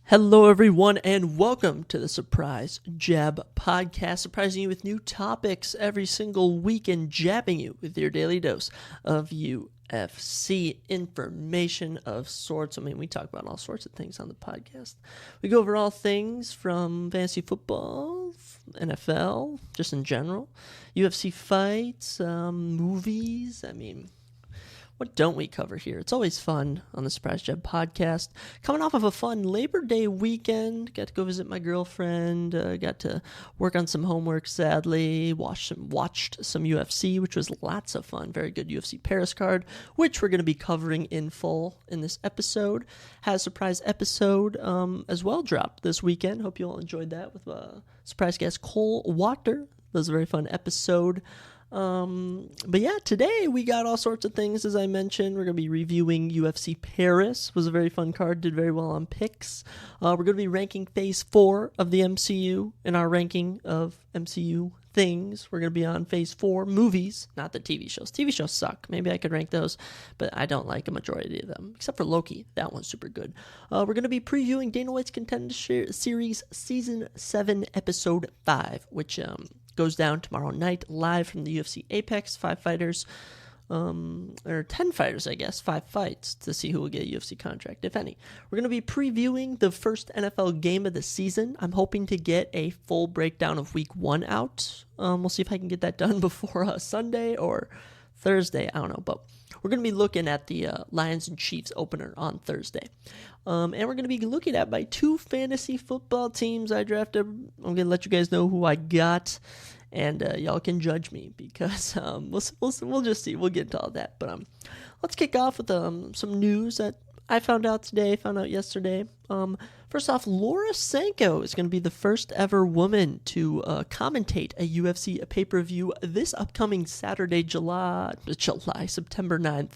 Hello, everyone, and welcome to the Surprise Jab Podcast, surprising you with new topics every single week and jabbing you with your daily dose of UFC information of sorts. I mean, we talk about all sorts of things on the podcast. We go over all things from fantasy football, NFL, just in general, UFC fights, movies. I mean, what don't we cover here? It's always fun on the Surprise Jab podcast. Coming off of a fun Labor Day weekend, got to go visit my girlfriend, got to work on some homework, sadly, watched some UFC, which was lots of fun. Very good UFC Paris card, which we're going to be covering in full in this episode. Had a surprise episode as well dropped this weekend. Hope you all enjoyed that with surprise guest Cole Wachter. That was a very fun episode. But yeah, today we got all sorts of things. As I mentioned, we're going to be reviewing UFC Paris. Was a very fun card, did very well on picks. We're going to be ranking phase 4 of the MCU in our ranking of MCU things. We're going to be on phase 4 movies, not the TV shows. TV shows suck. Maybe I could rank those, but I don't like a majority of them, except for Loki. That one's super good. We're going to be previewing Dana White's Contender Series Season 7, Episode 5, which goes down tomorrow night live from the UFC Apex. 5 fighters, or 10 fighters, I guess, 5 fights to see who will get a UFC contract, if any. We're going to be previewing the first NFL game of the season. I'm hoping to get a full breakdown of Week 1 out. We'll see if I can get that done before Sunday or Thursday. I don't know, but we're going to be looking at the Lions and Chiefs opener on Thursday. And we're going to be looking at my 2 fantasy football teams I drafted. I'm going to let you guys know who I got, and y'all can judge me because we'll just see. We'll get into all that. But let's kick off with some news that I found out yesterday. First off, Laura Sanko is going to be the first ever woman to commentate a UFC pay-per-view this upcoming Saturday, September 9th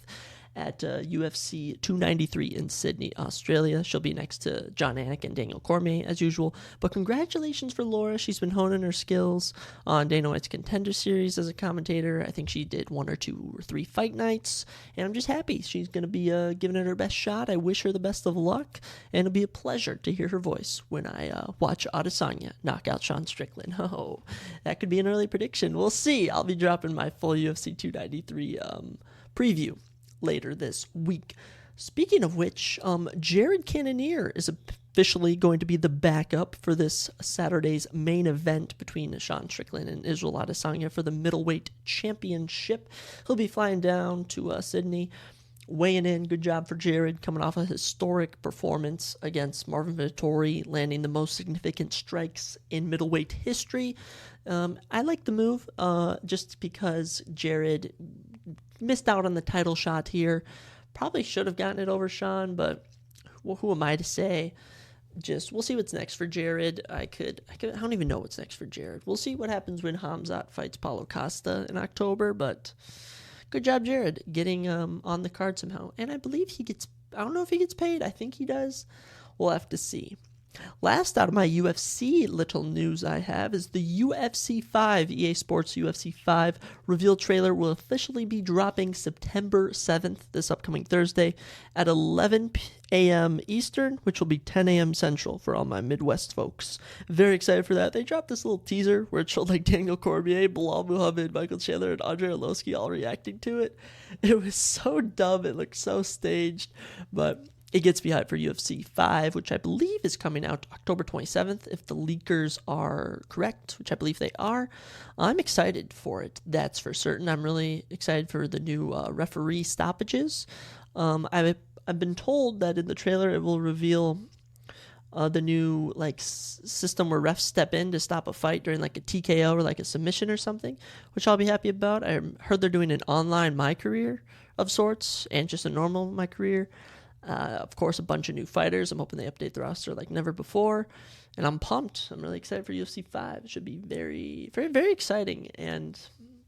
at UFC 293 in Sydney, Australia. She'll be next to John Anik and Daniel Cormier, as usual. But congratulations for Laura. She's been honing her skills on Dana White's Contender Series as a commentator. I think she did 1 or 2 or 3 fight nights, and I'm just happy. She's going to be giving it her best shot. I wish her the best of luck, and it'll be a pleasure to hear her voice when I watch Adesanya knock out Sean Strickland. Oh, that could be an early prediction. We'll see. I'll be dropping my full UFC 293 preview later this week. Speaking of which, Jared Cannonier is officially going to be the backup for this Saturday's main event between Sean Strickland and Israel Adesanya for the middleweight championship. He'll be flying down to Sydney, weighing in. Good job for Jared, coming off a historic performance against Marvin Vettori, landing the most significant strikes in middleweight history. I like the move just because Jared missed out on the title shot here. Probably should have gotten it over Sean, but who am I to say? We'll see what's next for Jared. I don't even know what's next for Jared. We'll see what happens when Hamzat fights Paulo Costa in October, but good job, Jared, getting on the card somehow. And I believe I don't know if he gets paid. I think he does. We'll have to see. Last out of my UFC little news I have is the UFC 5, EA Sports UFC 5 reveal trailer will officially be dropping September 7th, this upcoming Thursday, at 11 a.m. Eastern, which will be 10 a.m. Central for all my Midwest folks. Very excited for that. They dropped this little teaser where it showed like Daniel Cormier, Bilal Muhammad, Michael Chandler, and Andre Arlovski all reacting to it. It was so dumb. It looked so staged, but it gets me hyped for UFC 5, which I believe is coming out October 27th, if the leakers are correct, which I believe they are. I'm excited for it, that's for certain. I'm really excited for the new referee stoppages. I've been told that in the trailer it will reveal the new system where refs step in to stop a fight during like a TKO or like a submission or something, which I'll be happy about. I heard they're doing an online My Career of sorts and just a normal My Career. Of course, a bunch of new fighters. I'm hoping they update the roster like never before. And I'm pumped. I'm really excited for UFC 5. It should be very, very, very exciting. And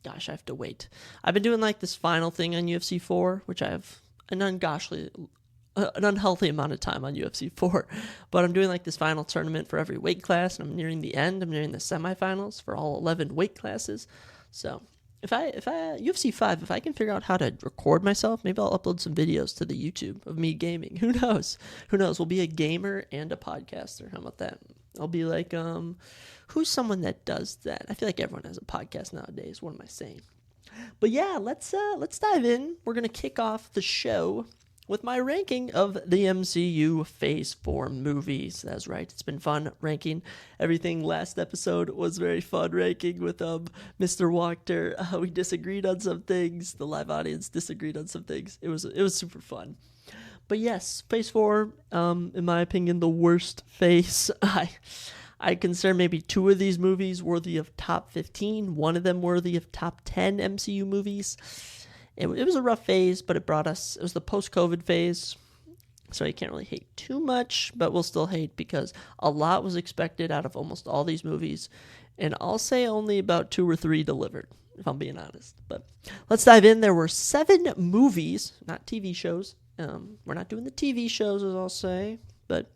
gosh, I have to wait. I've been doing like this final thing on UFC 4, which I have an unhealthy amount of time on UFC 4. But I'm doing like this final tournament for every weight class. And I'm nearing the end. I'm nearing the semifinals for all 11 weight classes. So if I UFC 5, if I can figure out how to record myself, maybe I'll upload some videos to the YouTube of me gaming. Who knows? Who knows? We'll be a gamer and a podcaster. How about that? I'll be like, who's someone that does that? I feel like everyone has a podcast nowadays. What am I saying? But yeah, let's dive in. We're gonna kick off the show with my ranking of the MCU Phase 4 movies. That's right, it's been fun ranking everything. Last episode was very fun ranking with Mr. Wachter. We disagreed on some things. The live audience disagreed on some things. It was super fun. But yes, Phase 4, in my opinion, the worst phase. I consider maybe 2 of these movies worthy of top 15, one of them worthy of top 10 MCU movies. It was a rough phase, but it was the post-COVID phase, so you can't really hate too much, but we'll still hate because a lot was expected out of almost all these movies, and I'll say only about 2 or 3 delivered, if I'm being honest. But let's dive in. There were 7 movies, not TV shows. We're not doing the TV shows, as I'll say, but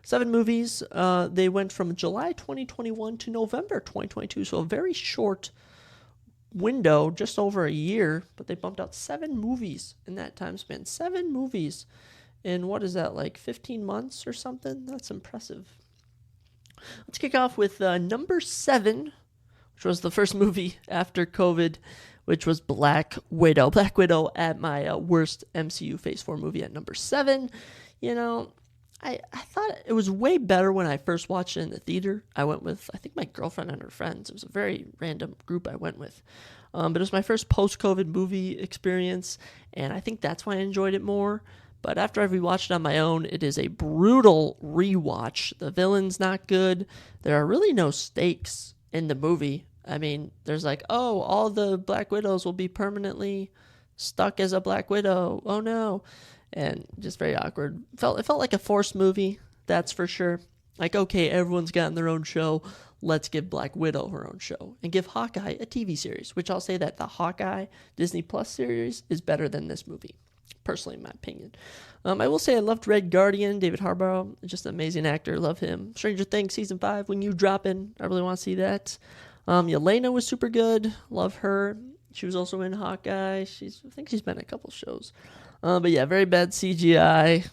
7 movies. They went from July 2021 to November 2022, so a very short window, just over a year, but they bumped out 7 movies in that time span. 7 movies in, what is that, like 15 months or something? That's impressive. Let's kick off with number 7, which was the first movie after COVID, which was Black Widow. Black Widow at my worst MCU Phase 4 movie at number 7. You know, I thought it was way better when I first watched it in the theater. I went with, I think, my girlfriend and her friends. It was a very random group I went with. But it was my first post-COVID movie experience, and I think that's why I enjoyed it more. But after I rewatched it on my own, it is a brutal rewatch. The villain's not good. There are really no stakes in the movie. I mean, there's like, oh, all the Black Widows will be permanently stuck as a Black Widow. Oh, no. And just very awkward. It felt like a forced movie, that's for sure. Like, okay, everyone's gotten their own show. Let's give Black Widow her own show. And give Hawkeye a TV series, which I'll say that the Hawkeye Disney Plus series is better than this movie, personally, in my opinion. I will say I loved Red Guardian, David Harbour, just an amazing actor. Love him. Stranger Things Season 5, when you drop in, I really want to see that. Yelena was super good. Love her. She was also in Hawkeye. I think she's been in a couple shows. But yeah, very bad CGI.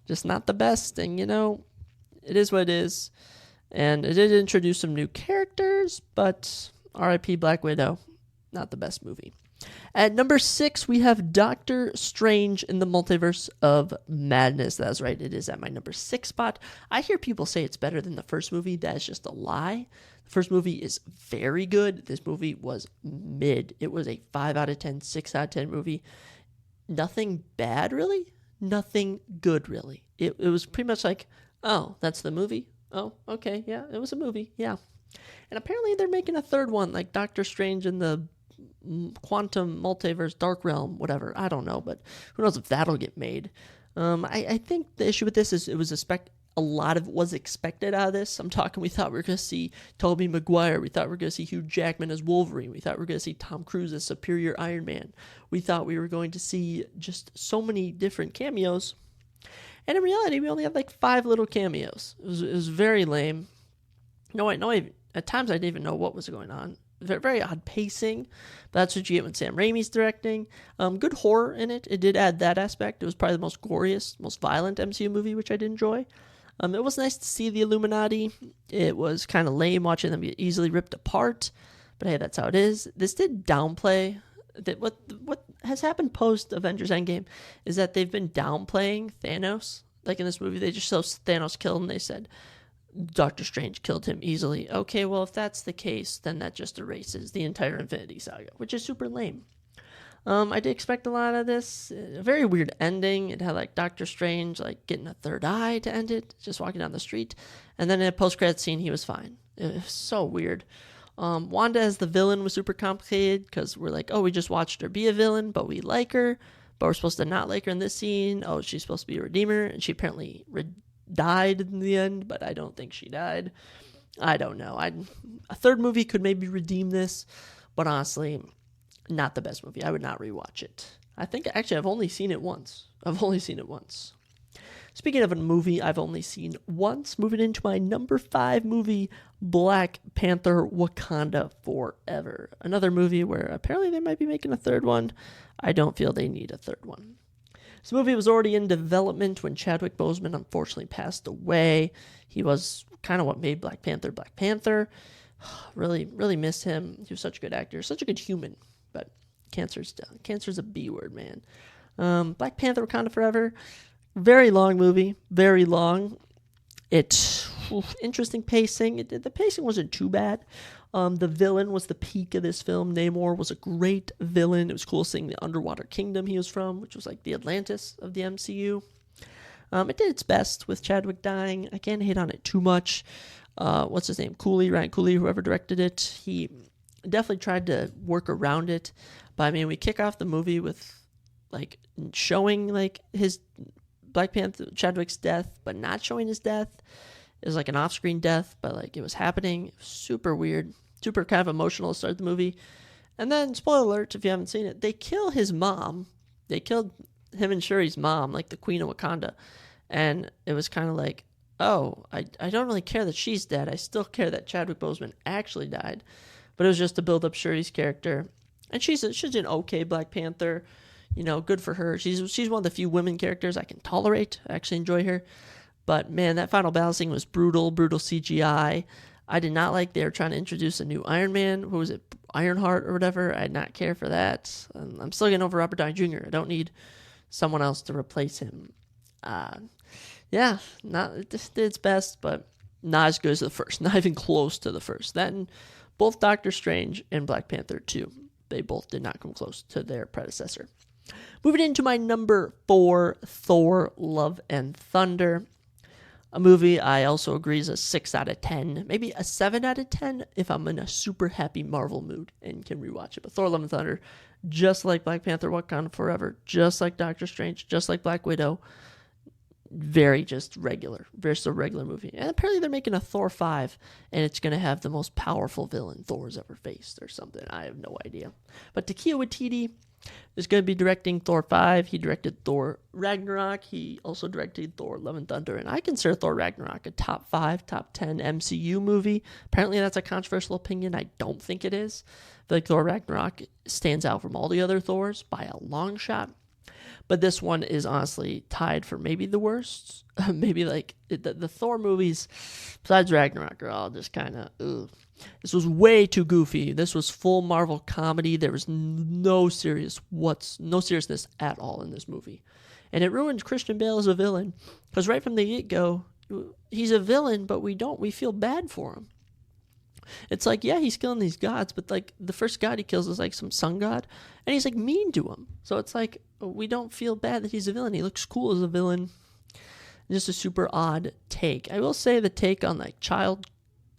Just not the best. And, you know, it is what it is. And it did introduce some new characters, but R.I.P. Black Widow, not the best movie. At number 6, we have Doctor Strange in the Multiverse of Madness. That's right, it is at my number 6 spot. I hear people say it's better than the first movie. That is just a lie. The first movie is very good. This movie was mid. It was a 5 out of 10, 6 out of 10 movie. Nothing bad, really. Nothing good, really. It was pretty much like, oh, that's the movie? Oh, okay, yeah, it was a movie, yeah. And apparently they're making a third one, like Doctor Strange in the Quantum Multiverse Dark Realm, whatever. I don't know, but who knows if that'll get made. I think the issue with this is it was a lot of was expected out of this. I'm talking, we thought we were going to see Tobey Maguire. We thought we were going to see Hugh Jackman as Wolverine. We thought we were going to see Tom Cruise as Superior Iron Man. We thought we were going to see just so many different cameos. And in reality, we only had like 5 little cameos. It was very lame. At times I didn't even know what was going on. Very, very odd pacing, but that's what you get when Sam Raimi's directing. Good horror in it. It did add that aspect. It was probably the most goriest, most violent MCU movie, which I did enjoy. It was nice to see the Illuminati. It was kind of lame watching them get easily ripped apart, but hey, that's how it is. This did downplay that what has happened post Avengers Endgame is that they've been downplaying Thanos. Like in this movie, they just saw Thanos killed and they said Doctor Strange killed him easily. Okay, well, if that's the case, then that just erases the entire Infinity Saga, which is super lame. I did expect a lot of this. A very weird ending. It had like Doctor Strange like getting a third eye to end it, just walking down the street. And then in a post-credit scene, he was fine. It was so weird. Wanda as the villain was super complicated because we're like, oh, we just watched her be a villain, but we like her. But we're supposed to not like her in this scene. Oh, she's supposed to be a redeemer. And she apparently died in the end, but I don't think she died. I don't know. A third movie could maybe redeem this, but honestly, not the best movie. I would not rewatch it. I think, actually, I've only seen it once. Speaking of a movie I've only seen once, moving into my number 5 movie, Black Panther Wakanda Forever. Another movie where apparently they might be making a third one. I don't feel they need a third one. This movie was already in development when Chadwick Boseman unfortunately passed away. He was kind of what made Black Panther Black Panther. Really, really miss him. He was such a good actor, such a good human. But cancer's a B word, man. Black Panther Wakanda Forever. Very long movie. Very long. Interesting pacing. The pacing wasn't too bad. The villain was the peak of this film. Namor was a great villain. It was cool seeing the underwater kingdom he was from, which was like the Atlantis of the MCU. It did its best with Chadwick dying. I can't hate on it too much. What's his name? Ryan Coogler, whoever directed it. He definitely tried to work around it. But I mean, we kick off the movie with like showing like his Black Panther, Chadwick's death, but not showing his death. It was like an off-screen death, but like it was happening. It was super weird, super kind of emotional to start the movie. And then, spoiler alert, if you haven't seen it, they kill his mom. They killed him and Shuri's mom, like the Queen of Wakanda. And it was kind of like, oh, I don't really care that she's dead. I still care that Chadwick Boseman actually died. But it was just to build up Shuri's character. And she's an okay Black Panther. You know, good for her. She's one of the few women characters I can tolerate. I actually enjoy her. But man, that final battle scene was brutal CGI. I did not like they were trying to introduce a new Iron Man. Who was it? Ironheart or whatever. I did not care for that. I'm still getting over Robert Downey Jr. I don't need someone else to replace him. Yeah, it just did its best, but not as good as the first. Not even close to the first. That and both Doctor Strange and Black Panther 2. They both did not come close to their predecessor. Moving into my number 4, Thor: Love and Thunder. A movie I also agree is a 6 out of 10, maybe a 7 out of 10 if I'm in a super happy Marvel mood and can rewatch it. But Thor: Love and Thunder, just like Black Panther Wakanda Forever, just like Doctor Strange, just like Black Widow, very regular movie. And apparently they're making a Thor 5, and it's going to have the most powerful villain Thor's ever faced or something. I have no idea. But Taika Waititi is going to be directing Thor 5. He directed Thor Ragnarok. He also directed Thor Love and Thunder. And I consider Thor Ragnarok a top 5, top 10 MCU movie. Apparently that's a controversial opinion. I don't think it is. I feel like Thor Ragnarok stands out from all the other Thors by a long shot. But this one is honestly tied for maybe the worst. Maybe like the Thor movies, besides Ragnarok, are all just kind of, ugh. This was way too goofy. This was full Marvel comedy. There was no seriousness at all in this movie. And it ruined Christian Bale as a villain. Because right from the get-go, he's a villain, but we feel bad for him. It's like, yeah, he's killing these gods, but like the first god he kills is like some sun god, and he's like mean to him. So it's like, we don't feel bad that he's a villain. He looks cool as a villain. Just a super odd take. I will say the take on like child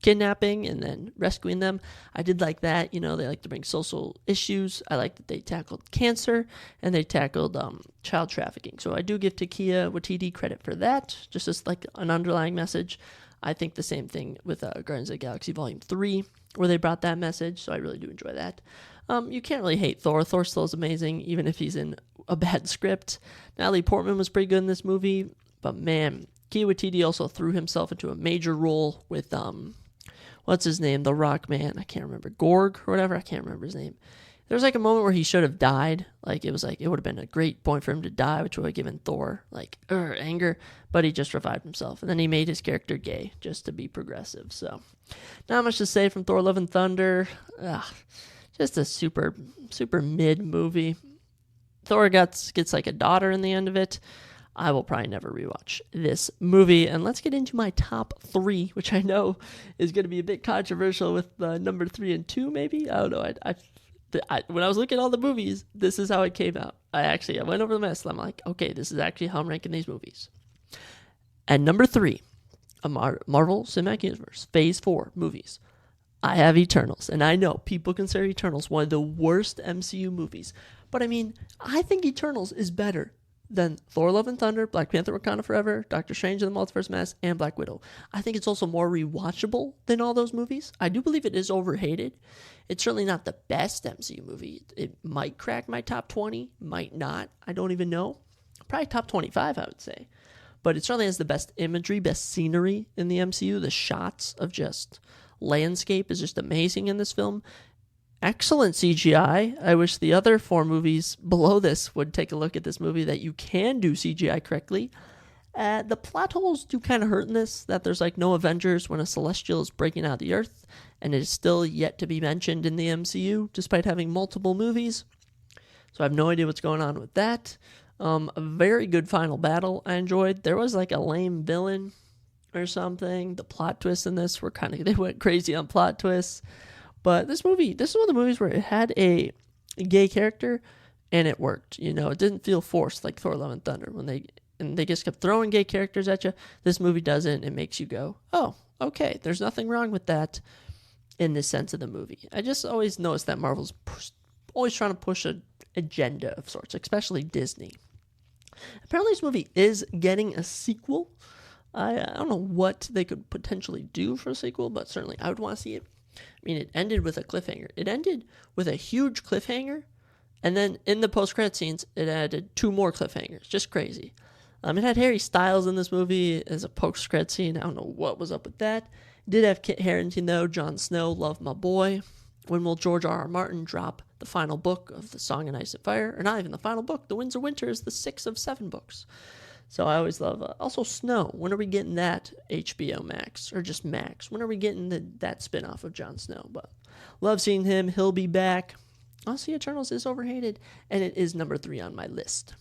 kidnapping and then rescuing them, I did like that. You know, they like to bring social issues. I like that they tackled cancer and they tackled child trafficking. So I do give Taika Waititi credit for that, just as like an underlying message. I think the same thing with Guardians of the Galaxy Volume 3, where they brought that message, so I really do enjoy that. You can't really hate Thor. Thor still is amazing, even if he's in a bad script. Natalie Portman was pretty good in this movie, but man, Taika Waititi also threw himself into a major role with, what's his name? The Rock Man. I can't remember. Gorg or whatever. I can't remember his name. There was like a moment where he should have died. Like it would have been a great point for him to die, which would have given Thor like anger, but he just revived himself. And then he made his character gay just to be progressive. So not much to say from Thor: Love and Thunder. Just a super, super mid movie. Thor gets like a daughter in the end of it. I will probably never rewatch this movie. And let's get into my top 3, which I know is going to be a bit controversial with number 3 and 2, maybe. I don't know. When I was looking at all the movies, this is how it came out. I went over the list. I'm like, okay, this is actually how I'm ranking these movies. At number 3, a Marvel Cinematic Universe Phase 4 movies, I have Eternals. And I know people consider Eternals one of the worst MCU movies. But I mean, I think Eternals is better than Thor: Love and Thunder, Black Panther Wakanda Forever, Doctor Strange and the Multiverse of Madness, and Black Widow. I think it's also more rewatchable than all those movies. I do believe it is overhated. It's certainly not the best MCU movie. It might crack my top 20, might not. I don't even know. Probably top 25, I would say. but it certainly has the best imagery, best scenery in the MCU. The shots of just landscape is just amazing in this film. Excellent CGI. I wish the other 4 movies below this would take a look at this movie that you can do CGI correctly. The plot holes do kind of hurt in this, that there's like no Avengers when a Celestial is breaking out of the Earth, and it is still yet to be mentioned in the MCU, despite having multiple movies. So I have no idea what's going on with that. A very good final battle I enjoyed. There was like a lame villain or something. The plot twists in this were they went crazy on plot twists. But this is one of the movies where it had a gay character and it worked. You know, it didn't feel forced like Thor: Love and Thunder when they just kept throwing gay characters at you. This movie doesn't. It makes you go, oh, okay, there's nothing wrong with that in this sense of the movie. I just always noticed that Marvel's always trying to push an agenda of sorts, especially Disney. Apparently this movie is getting a sequel. I don't know what they could potentially do for a sequel, but certainly I would want to see it. I mean, it ended with a cliffhanger. It ended with a huge cliffhanger, and then in the post-credit scenes, it added 2 more cliffhangers. Just crazy. It had Harry Styles in this movie as a post-credit scene. I don't know what was up with that. It did have Kit Harington, though. Jon Snow, love my boy. When will George R.R. Martin drop the final book of The Song of Ice and Fire? Or not even the final book. The Winds of Winter is the 6th of 7 books. So I always love... also, Snow. When are we getting that HBO Max? Or just Max? When are we getting that spinoff of Jon Snow? But love seeing him. He'll be back. Honestly, Eternals is overhated. And it is number 3 on my list.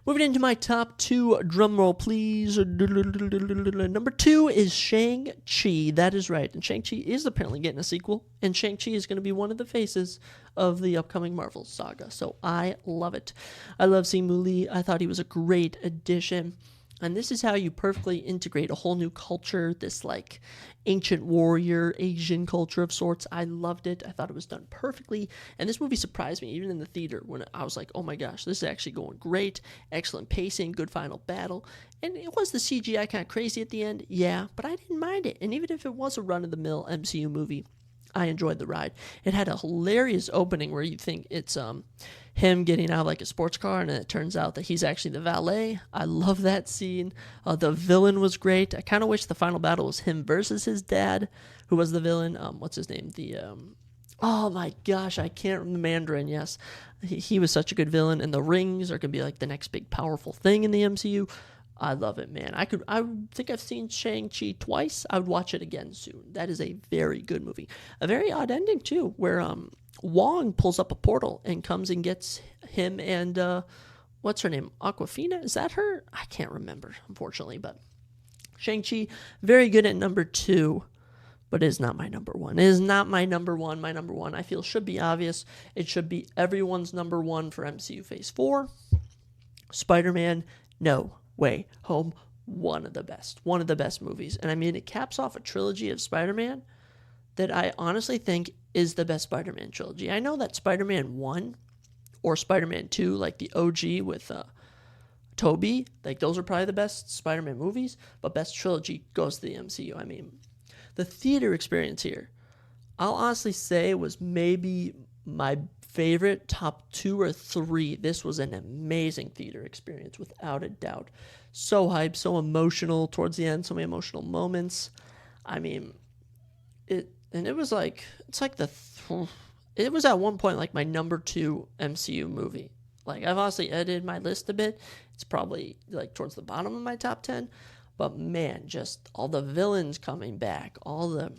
Moving into my top 2, drumroll please. Number 2 is Shang-Chi. That is right. And Shang-Chi is apparently getting a sequel. And Shang-Chi is going to be one of the faces of the upcoming Marvel saga. So I love it. I love Simu Lee. I thought he was a great addition. And this is how you perfectly integrate a whole new culture, this like ancient warrior Asian culture of sorts. I loved it. I thought it was done perfectly. And this movie surprised me, even in the theater, when I was like, oh my gosh, this is actually going great. Excellent pacing, good final battle. And it was the CGI kind of crazy at the end, yeah, but I didn't mind it. And even if it was a run-of-the-mill MCU movie, I enjoyed the ride. It had a hilarious opening where you think it's him getting out of like a sports car, and it turns out that he's actually the valet. I love that scene. The villain was great. I kind of wish the final battle was him versus his dad, who was the villain. What's his name? Oh my gosh, I can't remember. The Mandarin, yes. He was such a good villain, and the rings are going to be like the next big powerful thing in the MCU. I love it, man. I think I've seen Shang-Chi twice. I would watch it again soon. That is a very good movie. A very odd ending, too, where Wong pulls up a portal and comes and gets him and, what's her name? Aquafina? Is that her? I can't remember, unfortunately, but Shang-Chi, very good at number 2, but it is not my number 1. It is not my number 1. My number 1, I feel, should be obvious. It should be everyone's number 1 for MCU Phase 4. Spider-Man, No Way Home, one of the best movies. And I mean, it caps off a trilogy of Spider-Man that I honestly think is the best Spider-Man trilogy. I know that Spider-Man 1 or Spider-Man 2, like the OG with Tobey, like those are probably the best Spider-Man movies, but best trilogy goes to the MCU. I mean, the theater experience here, I'll honestly say, was maybe my favorite, top 2 or 3. This was an amazing theater experience, without a doubt. So hyped, so emotional towards the end, so many emotional moments. I mean, it was like, it was at one point like my number 2 MCU movie. Like, I've honestly edited my list a bit. It's probably like towards the bottom of my top 10. But man, just all the villains coming back, all the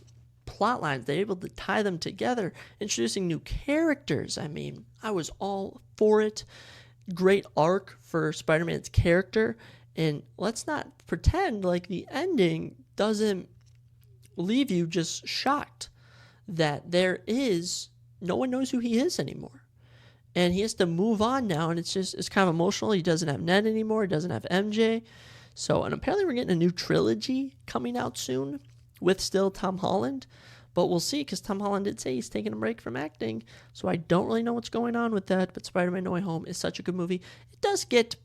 plot lines, they're able to tie them together, introducing new characters. I mean, I was all for it. Great arc for Spider-Man's character. And let's not pretend like the ending doesn't leave you just shocked that no one knows who he is anymore. And he has to move on now, and it's kind of emotional. He doesn't have Ned anymore. He doesn't have MJ. So, and apparently we're getting a new trilogy coming out soon with still Tom Holland. But we'll see, because Tom Holland did say he's taking a break from acting. So I don't really know what's going on with that. But Spider-Man No Way Home is such a good movie. It does get,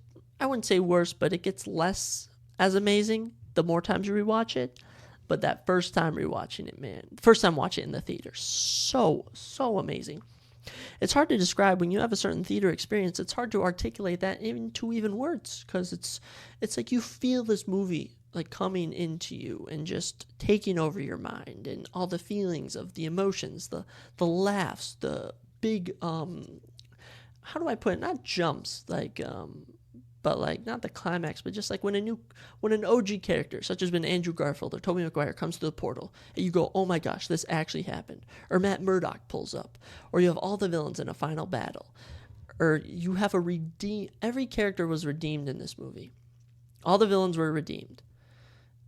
I wouldn't say worse, but it gets less as amazing the more times you rewatch it. But that first time rewatching it, man, first time watching it in the theater, so amazing. It's hard to describe when you have a certain theater experience. It's hard to articulate that into even words, because it's like you feel this movie like coming into you and just taking over your mind, and all the feelings of the emotions, the laughs, the big how do I put it? Not jumps, like but like not the climax, but just like when an OG character, such as when Andrew Garfield or Tobey Maguire, comes to the portal, and you go, oh my gosh, this actually happened. Or Matt Murdock pulls up, or you have all the villains in a final battle, or you have every character was redeemed in this movie. All the villains were redeemed,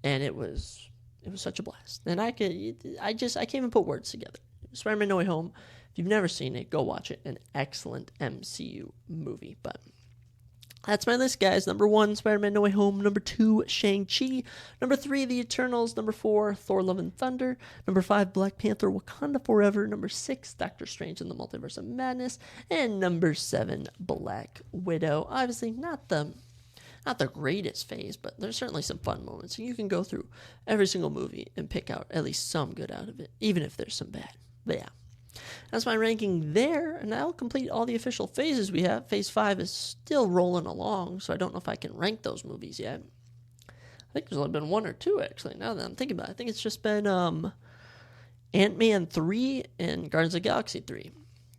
and it was such a blast. And I can't even put words together. Spider-Man No Way Home. If you've never seen it, go watch it. An excellent MCU movie, but. That's my list, guys. Number 1, Spider-Man No Way Home. Number 2, Shang-Chi. Number 3, The Eternals. Number 4, Thor Love and Thunder. Number 5, Black Panther Wakanda Forever. Number 6, Doctor Strange in the Multiverse of Madness. And number 7, Black Widow. Obviously, not the greatest phase, but there's certainly some fun moments. You can go through every single movie and pick out at least some good out of it, even if there's some bad. But yeah. That's my ranking there, and that'll complete all the official phases we have. Phase 5 is still rolling along, so I don't know if I can rank those movies yet. I think there's only been 1 or 2, actually, now that I'm thinking about it. I think it's just been Ant-Man 3 and Guardians of the Galaxy 3.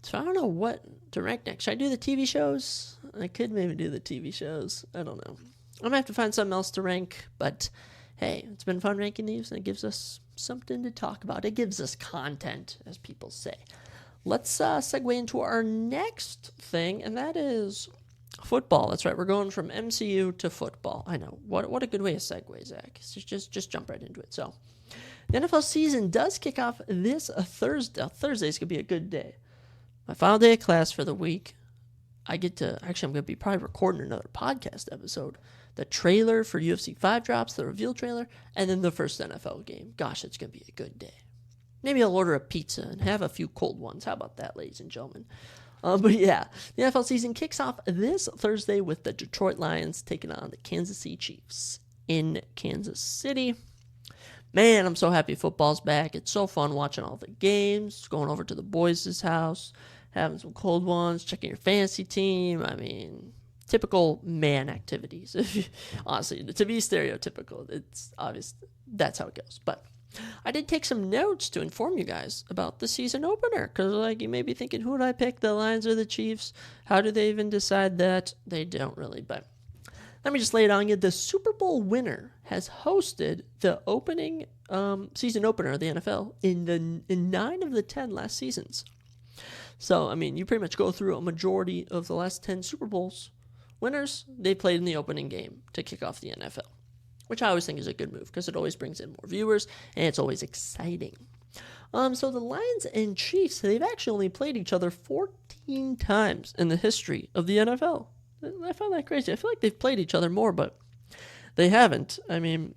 So I don't know what to rank next. Should I do the TV shows? I could maybe do the TV shows. I don't know. I'm going to have to find something else to rank, but hey, it's been fun ranking these, and it gives us something to talk about. It gives us content, as people say. Let's segue into our next thing, and that is football. That's right. We're going from MCU to football. I know. What a good way to segue, Zach. Just jump right into it. So, the NFL season does kick off this Thursday. Thursday's going to be a good day. My final day of class for the week. I'm going to be probably recording another podcast episode. The trailer for UFC 5 drops, the reveal trailer, and then the first NFL game. Gosh, it's going to be a good day. Maybe I'll order a pizza and have a few cold ones. How about that, ladies and gentlemen? But yeah, the NFL season kicks off this Thursday with the Detroit Lions taking on the Kansas City Chiefs in Kansas City. Man, I'm so happy football's back. It's so fun watching all the games, going over to the boys' house, having some cold ones, checking your fantasy team. I mean, typical man activities. Honestly, to be stereotypical, it's obvious that's how it goes. But I did take some notes to inform you guys about the season opener, because like you may be thinking, who would I pick, the Lions or the Chiefs? How do they even decide that? They don't really, but let me just lay it on you. The Super Bowl winner has hosted the opening season opener of the NFL in 9 of the 10 last seasons. So, I mean, you pretty much go through a majority of the last 10 Super Bowls winners, they played in the opening game to kick off the NFL, which I always think is a good move because it always brings in more viewers and it's always exciting. So the Lions and Chiefs, they've actually only played each other 14 times in the history of the NFL. I find that crazy. I feel like they've played each other more, but they haven't. I mean,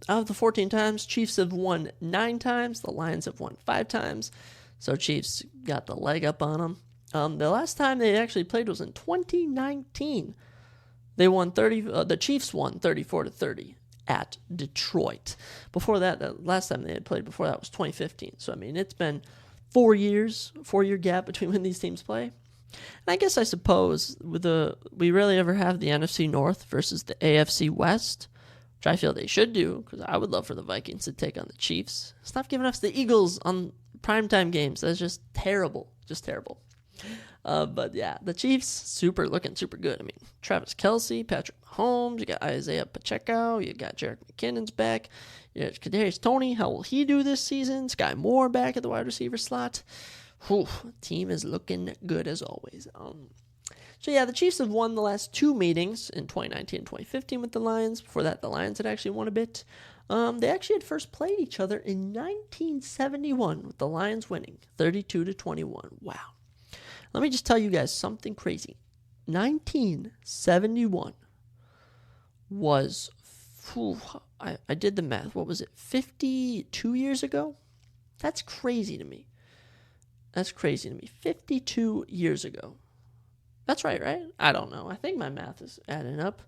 out of the 14 times, Chiefs have won 9 times. The Lions have won 5 times. So Chiefs got the leg up on them. The last time they actually played was in 2019. They won the Chiefs won 34-30 at Detroit. Before that, the last time they had played before that was 2015. So I mean, it's been 4 years, 4-year gap between when these teams play. And I suppose we rarely ever have the NFC North versus the AFC West, which I feel they should do, because I would love for the Vikings to take on the Chiefs. Stop giving us the Eagles on primetime games. That's just terrible. Just terrible. But yeah, the Chiefs looking super good. I mean, Travis Kelce, Patrick Mahomes, you got Isaiah Pacheco, you got Jerick McKinnon's back, you got Kadarius Toney. How will he do this season? Sky Moore back at the wide receiver slot. Whew, team is looking good as always. So yeah, the Chiefs have won the last 2 meetings in 2019 and 2015 with the Lions. Before that, the Lions had actually won a bit. They actually had first played each other in 1971 with the Lions winning 32-21. Wow. Let me just tell you guys something crazy. 1971 was, I did the math. What was it, 52 years ago? That's crazy to me. 52 years ago. That's right? I don't know. I think my math is adding up.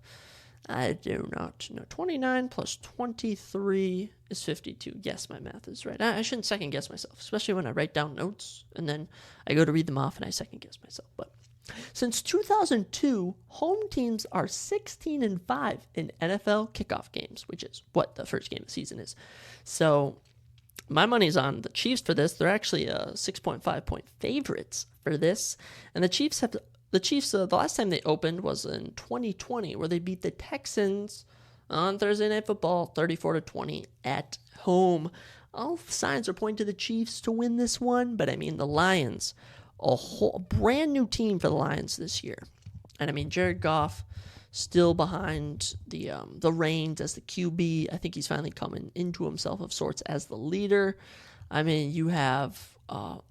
I do not know. 29 plus 23 is 52. Yes, my math is right. I shouldn't second guess myself, especially when I write down notes and then I go to read them off and I second guess myself. But since 2002, home teams are 16-5 in NFL kickoff games, which is what the first game of the season is. So my money's on the Chiefs for this. They're actually 6.5 point favorites for this. And the Chiefs, the last time they opened was in 2020, where they beat the Texans on Thursday Night Football 34-20 at home. All signs are pointing to the Chiefs to win this one, but I mean, the Lions, a brand new team for the Lions this year. And I mean, Jared Goff still behind the reins as the QB. I think he's finally coming into himself of sorts as the leader. I mean, you have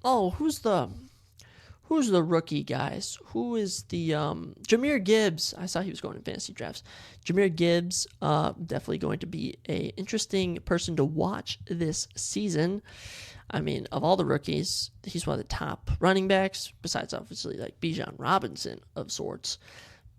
who's the rookie, guys? Who is the Jahmyr Gibbs? I saw he was going in fantasy drafts. Jahmyr Gibbs, definitely going to be a interesting person to watch this season. I mean, of all the rookies, he's one of the top running backs, besides obviously like Bijan Robinson of sorts.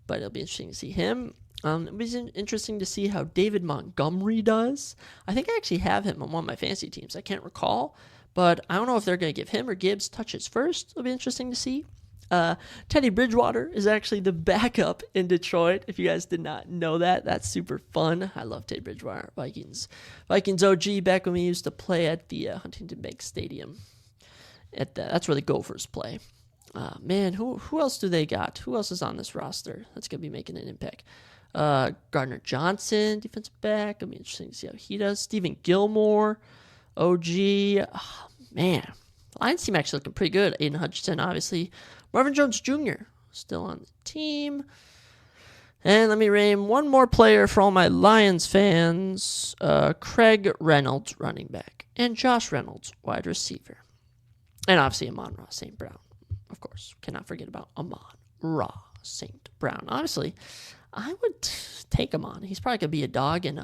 But it'll be interesting to see him. It'll be interesting to see how David Montgomery does. I think I actually have him on one of my fantasy teams. I can't recall, but I don't know if they're going to give him or Gibbs touches first. It'll be interesting to see. Teddy Bridgewater is actually the backup in Detroit. If you guys did not know that, that's super fun. I love Teddy Bridgewater. Vikings OG, back when we used to play at the Huntington Bank Stadium. That's where the Gophers play. Man, who else do they got? Who else is on this roster that's going to be making an impact? Gardner Johnson, defensive back. It'll be interesting to see how he does. Stephen Gilmore, OG. Oh, man, the Lions team actually looking pretty good. Aiden Hutchinson, obviously. Marvin Jones Jr. still on the team. And let me name one more player for all my Lions fans. Craig Reynolds, running back. And Josh Reynolds, wide receiver. And obviously Amon-Ra St. Brown. Of course, cannot forget about Amon-Ra St. Brown. Honestly, I would take him on. He's probably going to be a dog in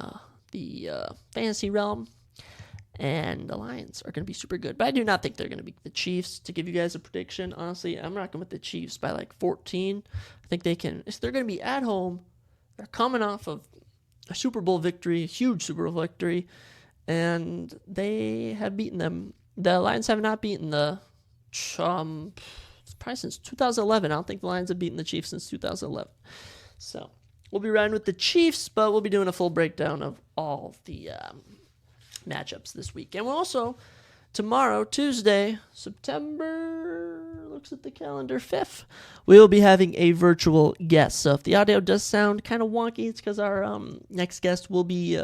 the fantasy realm. And the Lions are going to be super good. But I do not think they're going to beat the Chiefs. To give you guys a prediction, honestly, I'm rocking with the Chiefs by like 14. I think they can. They're going to be at home. They're coming off of a Super Bowl victory, a huge Super Bowl victory. And they have beaten them. The Lions have not beaten the probably since 2011. I don't think the Lions have beaten the Chiefs since 2011. So we'll be riding with the Chiefs, but we'll be doing a full breakdown of all the matchups this week. And we'll also, tomorrow, Tuesday, September, looks at the calendar, 5th, we will be having a virtual guest. So if the audio does sound kind of wonky, it's because our next guest will be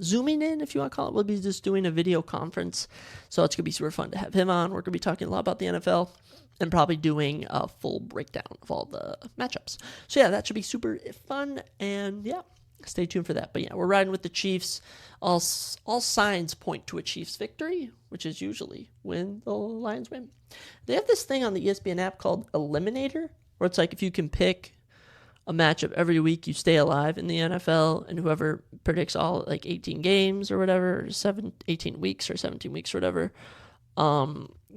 zooming in, if you want to call it. We'll be just doing a video conference. So it's going to be super fun to have him on. We're going to be talking a lot about the NFL and probably doing a full breakdown of all the matchups. So yeah, that should be super fun. And yeah, stay tuned for that. But yeah, we're riding with the Chiefs. All signs point to a Chiefs victory, which is usually when the Lions win. They have this thing on the ESPN app called Eliminator, where it's like if you can pick a matchup every week, you stay alive in the NFL, and whoever predicts all like 18 games or whatever, 18 weeks or 17 weeks or whatever,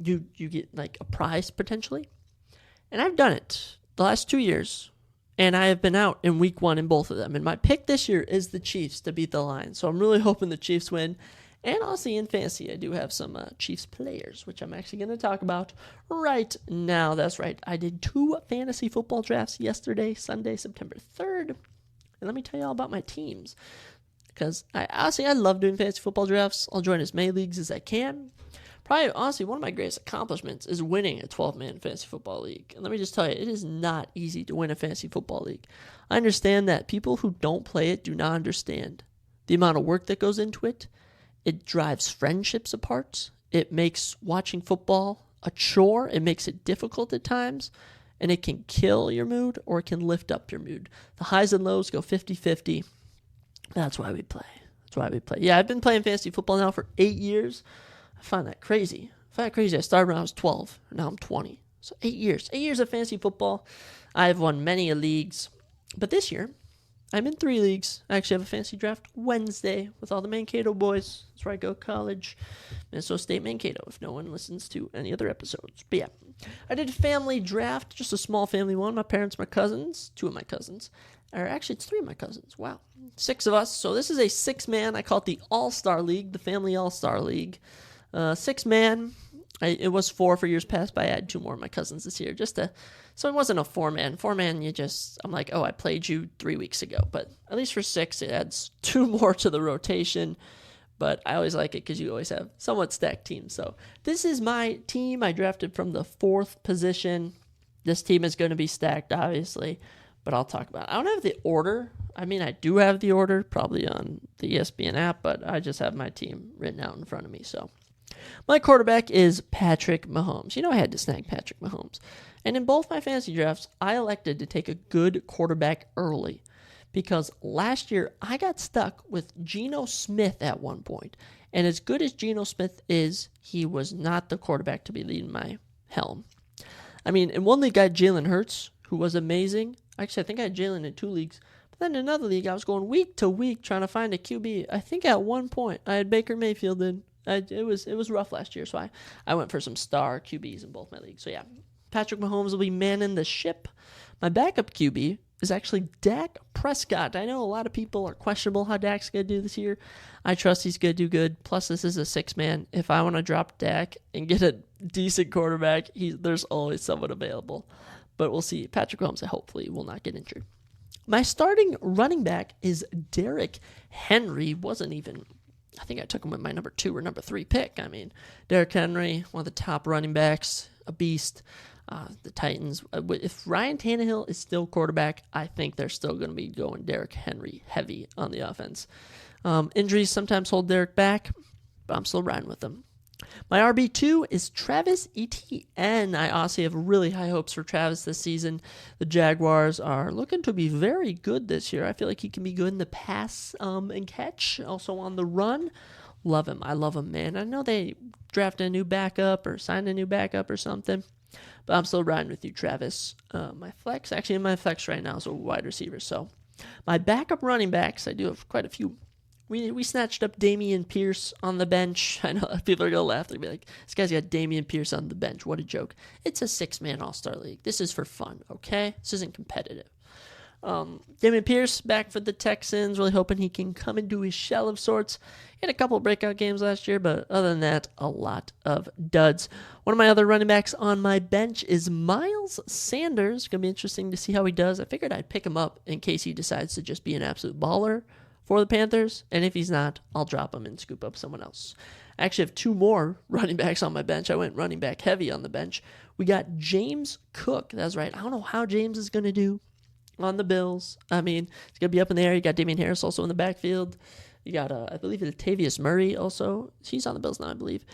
you get like a prize potentially. And I've done it the last 2 years. And I have been out in week 1 in both of them. And my pick this year is the Chiefs to beat the Lions. So I'm really hoping the Chiefs win. And honestly, in fantasy, I do have some Chiefs players, which I'm actually going to talk about right now. That's right. I did 2 fantasy football drafts yesterday, Sunday, September 3rd. And let me tell you all about my teams. Because I love doing fantasy football drafts. I'll join as many leagues as I can. Probably, honestly, one of my greatest accomplishments is winning a 12-man fantasy football league. And let me just tell you, it is not easy to win a fantasy football league. I understand that people who don't play it do not understand the amount of work that goes into it. It drives friendships apart. It makes watching football a chore. It makes it difficult at times. And it can kill your mood or it can lift up your mood. The highs and lows go 50-50. That's why we play. Yeah, I've been playing fantasy football now for 8 years. I find that crazy. I started when I was 12. Now I'm 20. So 8 years. 8 years of fantasy football. I've won many leagues. But this year, I'm in 3 leagues. I actually have a fantasy draft Wednesday with all the Mankato boys. That's where I go to college. Minnesota State Mankato, if no one listens to any other episodes. But yeah, I did a family draft, just a small family one. My parents, my cousins, 2 of my cousins. or actually it's 3 of my cousins. Wow. 6 of us. So this is a 6-man. I call it the All-Star League, the Family All-Star League. 6-man. It was 4 for years past, but I had 2 more of my cousins this year. So it wasn't a 4-man. 4-man, I'm like, oh, I played you 3 weeks ago. But at least for 6, it adds 2 more to the rotation. But I always like it because you always have somewhat stacked teams. So this is my team. I drafted from the 4th position. This team is going to be stacked, obviously, but I'll talk about it. I don't have the order. I mean, I do have the order, probably on the ESPN app, but I just have my team written out in front of me. So my quarterback is Patrick Mahomes. I had to snag Patrick Mahomes. And in both my fantasy drafts, I elected to take a good quarterback early because last year I got stuck with Geno Smith at one point. And as good as Geno Smith is, he was not the quarterback to be leading my helm. I mean, in one league I had Jalen Hurts, who was amazing. Actually, I think I had Jalen in 2 leagues. But then in another league, I was going week to week trying to find a QB. I think at one point I had Baker Mayfield in. It was rough last year, so I went for some star QBs in both my leagues. So yeah, Patrick Mahomes will be manning the ship. My backup QB is actually Dak Prescott. I know a lot of people are questionable how Dak's going to do this year. I trust he's going to do good. Plus, this is a 6-man. If I want to drop Dak and get a decent quarterback, there's always someone available. But we'll see. Patrick Mahomes, hopefully, will not get injured. My starting running back is Derrick Henry. I think I took him with my number 2 or number 3 pick. I mean, Derrick Henry, one of the top running backs, a beast. The Titans, if Ryan Tannehill is still quarterback, I think they're still going to be going Derrick Henry heavy on the offense. Injuries sometimes hold Derrick back, but I'm still riding with them. My RB2 is Travis Etienne. I honestly have really high hopes for Travis this season. The Jaguars are looking to be very good this year. I feel like he can be good in the pass and catch, also on the run. Love him. I love him, man. I know they drafted a new backup or signed a new backup or something, but I'm still riding with you, Travis. My flex right now is a wide receiver. So my backup running backs, I do have quite a few. We snatched up Dameon Pierce on the bench. I know people are going to laugh. They'll be like, this guy's got Dameon Pierce on the bench. What a joke. It's a 6-man all-star league. This is for fun, okay? This isn't competitive. Dameon Pierce back for the Texans. Really hoping he can come into his shell of sorts. He had a couple of breakout games last year, but other than that, a lot of duds. One of my other running backs on my bench is Miles Sanders. It's going to be interesting to see how he does. I figured I'd pick him up in case he decides to just be an absolute baller for the Panthers, and if he's not, I'll drop him and scoop up someone else. I actually have 2 more running backs on my bench. I went running back heavy on the bench. We got James Cook. That's right. I don't know how James is going to do on the Bills. I mean, it's going to be up in the air. You got Damian Harris also in the backfield. You got, I believe, Latavius Murray also. He's on the Bills now, I believe.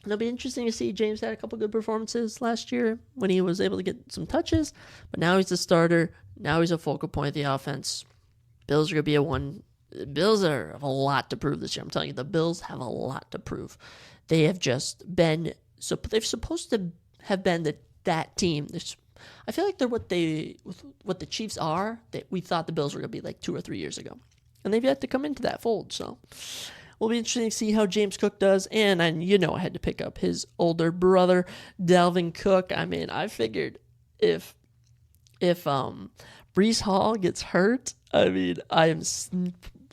And it'll be interesting to see. James had a couple good performances last year when he was able to get some touches, but now he's the starter. Now he's a focal point of the offense. Bills are going to be Bills have a lot to prove this year. I'm telling you, the Bills have a lot to prove. They have just been, so they're supposed to have been that team. I feel like they're what the Chiefs are, that we thought the Bills were going to be like 2 or 3 years ago. And they've yet to come into that fold, so will be interesting to see how James Cook does. And I had to pick up his older brother, Dalvin Cook. I mean, I figured if Breece Hall gets hurt, I mean, I am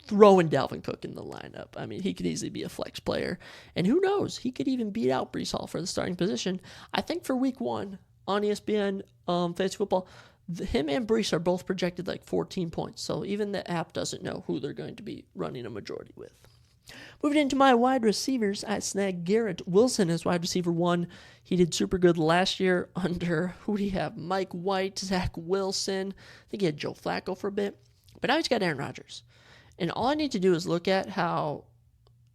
throwing Dalvin Cook in the lineup. I mean, he could easily be a flex player. And who knows? He could even beat out Breece Hall for the starting position. I think for week 1 on ESPN Fantasy Football, him and Breece are both projected like 14 points. So even the app doesn't know who they're going to be running a majority with. Moving into my wide receivers, I snagged Garrett Wilson as wide receiver 1. He did super good last year under, who do you have? Mike White, Zach Wilson. I think he had Joe Flacco for a bit. But now he's got Aaron Rodgers. And all I need to do is look at how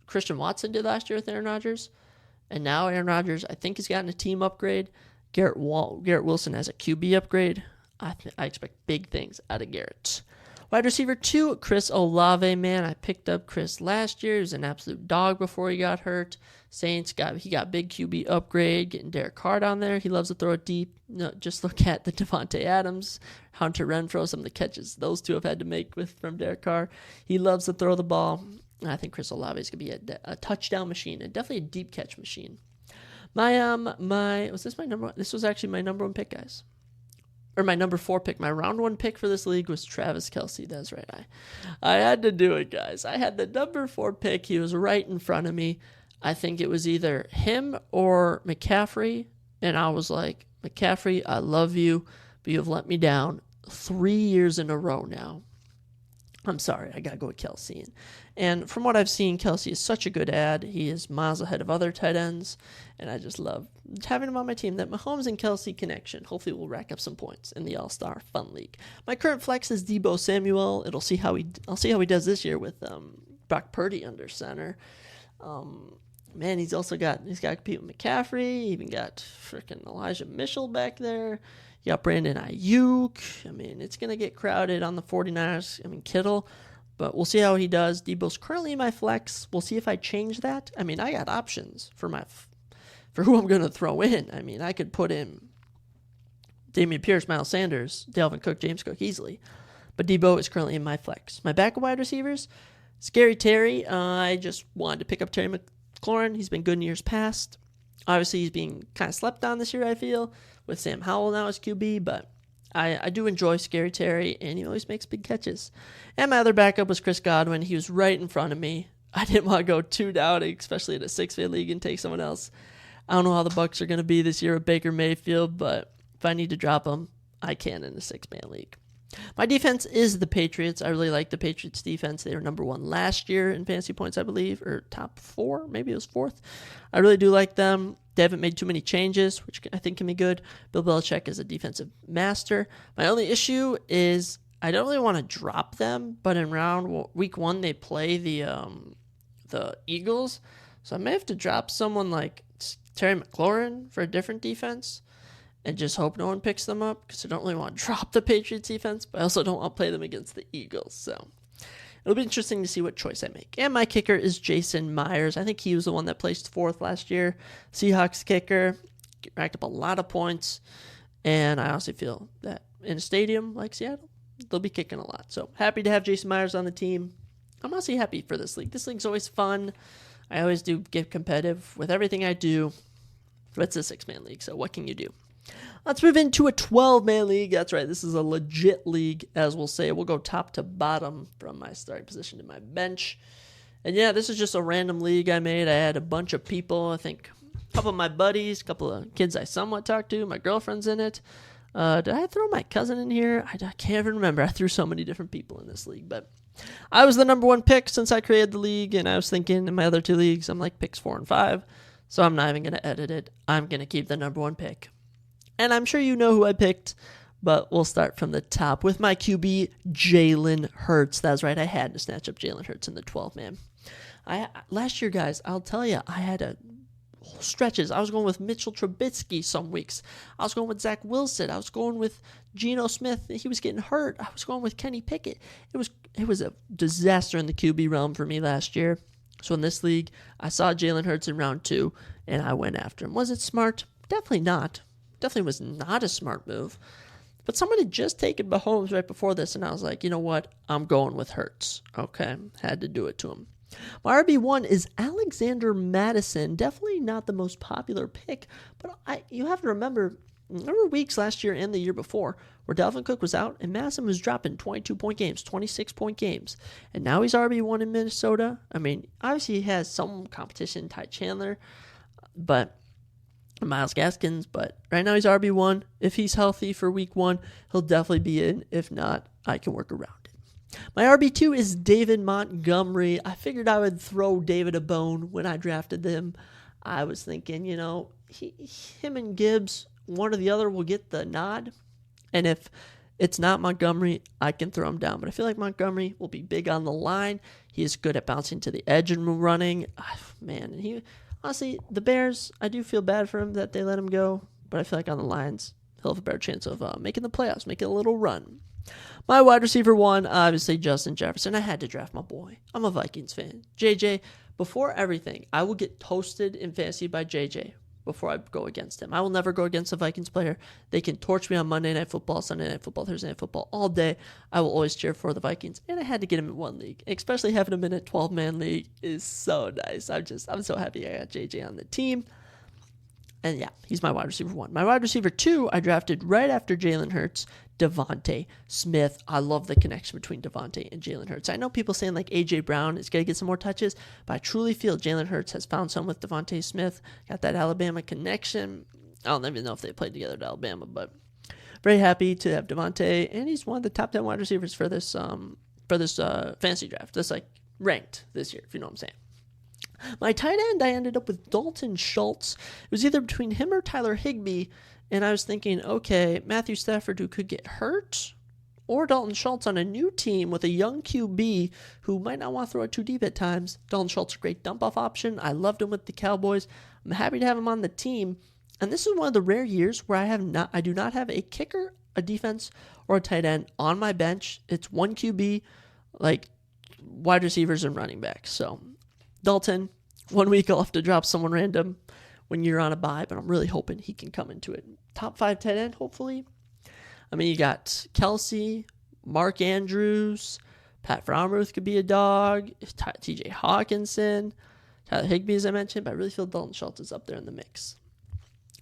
Christian Watson did last year with Aaron Rodgers. And now Aaron Rodgers, I think, has gotten a team upgrade. Garrett Wilson has a QB upgrade. I expect big things out of Garrett. Wide receiver 2, Chris Olave, man. I picked up Chris last year. He was an absolute dog before he got hurt. Saints got big QB upgrade, getting Derek Carr down there. He loves to throw it deep. No, just look at the Devontae Adams, Hunter Renfrow, some of the catches those two have had to make from Derek Carr. He loves to throw the ball. And I think Chris Olave is going to be a touchdown machine and definitely a deep catch machine. This was actually my number 1 pick, guys. my number 4 pick, my round 1 pick for this league was Travis Kelce. That's right. I had to do it, guys. I had the number 4 pick. He was right in front of me. I think it was either him or McCaffrey. And I was like, McCaffrey, I love you, but you have let me down 3 years in a row now. I'm sorry, I got to go with Kelce. And from what I've seen, Kelce is such a good ad. He is miles ahead of other tight ends, and I just love having him on my team. That Mahomes and Kelce connection hopefully will rack up some points in the All-Star Fun League. My current flex is Deebo Samuel. I'll see how he does this year with Brock Purdy under center. Man, he's got to compete with McCaffrey. He even got freaking Elijah Mitchell back there. You got Brandon Ayuk. I mean, it's going to get crowded on the 49ers. I mean, Kittle. But we'll see how he does. Debo's currently in my flex. We'll see if I change that. I mean, I got options for who I'm going to throw in. I mean, I could put in Dameon Pierce, Miles Sanders, Dalvin Cook, James Cook easily. But Debo is currently in my flex. My backup wide receivers, Scary Terry. I just wanted to pick up Terry McLaurin. He's been good in years past. Obviously, he's being kind of slept on this year, I feel, with Sam Howell now as QB, but I do enjoy Scary Terry, and he always makes big catches. And my other backup was Chris Godwin. He was right in front of me. I didn't want to go too doubting, especially in a 6-man league, and take someone else. I don't know how the Bucs are going to be this year with Baker Mayfield, but if I need to drop him, I can in a 6-man league. My defense is the Patriots. I really like the Patriots defense. They were number 1 last year in fantasy points, I believe, or top 4, maybe it was 4th. I really do like them. They haven't made too many changes, which I think can be good. Bill Belichick is a defensive master. My only issue is I don't really want to drop them, but in week 1 they play the Eagles, so I may have to drop someone like Terry McLaurin for a different defense and just hope no one picks them up, because I don't really want to drop the Patriots defense, but I also don't want to play them against the Eagles. So it'll be interesting to see what choice I make. And my kicker is Jason Myers. I think he was the one that placed 4th last year. Seahawks kicker, racked up a lot of points, and I honestly feel that in a stadium like Seattle, they'll be kicking a lot. So happy to have Jason Myers on the team. I'm honestly happy for this league. This league's always fun. I always do get competitive with everything I do. It's a 6-man league, so what can you do? Let's move into a 12-man league. That's right. This is a legit league, as we'll say. We'll go top to bottom from my starting position to my bench. And yeah, this is just a random league I made. I had a bunch of people. I think a couple of my buddies, a couple of kids I somewhat talked to. My girlfriend's in it. Did I throw my cousin in here? I can't even remember. I threw so many different people in this league. But I was the number 1 pick since I created the league. And I was thinking in my other 2 leagues, I'm like picks 4 and 5. So I'm not even going to edit it. I'm going to keep the number 1 pick. And I'm sure you know who I picked, but we'll start from the top with my QB, Jalen Hurts. That's right, I had to snatch up Jalen Hurts in the 12-man. Last year, guys, I'll tell you, I had stretches. I was going with Mitchell Trubisky some weeks. I was going with Zach Wilson. I was going with Geno Smith. He was getting hurt. I was going with Kenny Pickett. It was a disaster in the QB realm for me last year. So in this league, I saw Jalen Hurts in round 2, and I went after him. Was it smart? Definitely not. Definitely was not a smart move. But someone had just taken Mahomes right before this, and I was like, you know what? I'm going with Hurts. Okay, had to do it to him. My RB1 is Alexander Mattison. Definitely not the most popular pick, but you have to remember, there were weeks last year and the year before where Dalvin Cook was out, and Mattison was dropping 22-point games, 26-point games, and now he's RB1 in Minnesota. I mean, obviously he has some competition, Ty Chandler, but Myles Gaskins, but right now he's RB1. If he's healthy for week 1, he'll definitely be in. If not, I can work around it. My RB2 is David Montgomery. I figured I would throw David a bone when I drafted him. I was thinking, him and Gibbs, one or the other will get the nod. And if it's not Montgomery, I can throw him down. But I feel like Montgomery will be big on the line. He is good at bouncing to the edge and running. And honestly, the Bears, I do feel bad for him that they let him go, but I feel like on the Lions, he'll have a better chance of making the playoffs, making a little run. My wide receiver 1, obviously Justin Jefferson. I had to draft my boy. I'm a Vikings fan. JJ, before everything, I will get toasted in fantasy by JJ before I go against him. I will never go against a Vikings player. They can torch me on Monday Night Football, Sunday Night Football, Thursday Night Football all day. I will always cheer for the Vikings, and I had to get him in one league. Especially having him in a 12-man league is so nice. I'm so happy I got JJ on the team. And yeah, he's my wide receiver 1. My wide receiver 2, I drafted right after Jalen Hurts, Devontae Smith. I love the connection between Devontae and Jalen Hurts. I know people saying like A.J. Brown is going to get some more touches, but I truly feel Jalen Hurts has found some with Devontae Smith. Got that Alabama connection. I don't even know if they played together at Alabama, but very happy to have Devontae, and he's one of the top 10 wide receivers for this fantasy draft. That's like ranked this year, if you know what I'm saying. My tight end, I ended up with Dalton Schultz. It was either between him or Tyler Higbee, and I was thinking, okay, Matthew Stafford, who could get hurt, or Dalton Schultz on a new team with a young QB who might not want to throw it too deep at times. Dalton Schultz, a great dump-off option. I loved him with the Cowboys. I'm happy to have him on the team, and this is one of the rare years where I do not have a kicker, a defense, or a tight end on my bench. It's one QB, like wide receivers and running backs. So Dalton, 1 week I'll have to drop someone random when you're on a bye, but I'm really hoping he can come into it. Top 5 tight end, hopefully. I mean, you got Kelsey, Mark Andrews, Pat Freiermuth could be a dog, TJ Hawkinson, Tyler Higbee, as I mentioned, but I really feel Dalton Schultz is up there in the mix.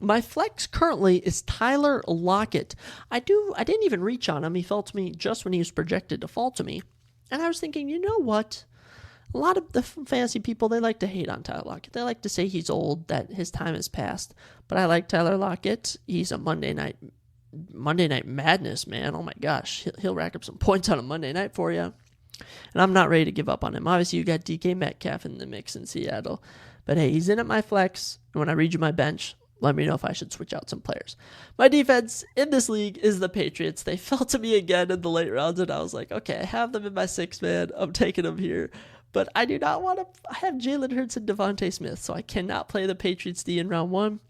My flex currently is Tyler Lockett. I didn't even reach on him. He fell to me just when he was projected to fall to me. And I was thinking, you know what? A lot of the fantasy people, they like to hate on Tyler Lockett. They like to say he's old, that his time has passed. But I like Tyler Lockett. He's a Monday night madness, man. Oh my gosh. He'll rack up some points on a Monday night for you. And I'm not ready to give up on him. Obviously, you got DK Metcalf in the mix in Seattle. But hey, he's in at my flex. And when I read you my bench, let me know if I should switch out some players. My defense in this league is the Patriots. They fell to me again in the late rounds, and I was like, okay, I have them in my 6 man. I'm taking them here. But I do not want to. I have Jalen Hurts and Devontae Smith, so I cannot play the Patriots D in round 1.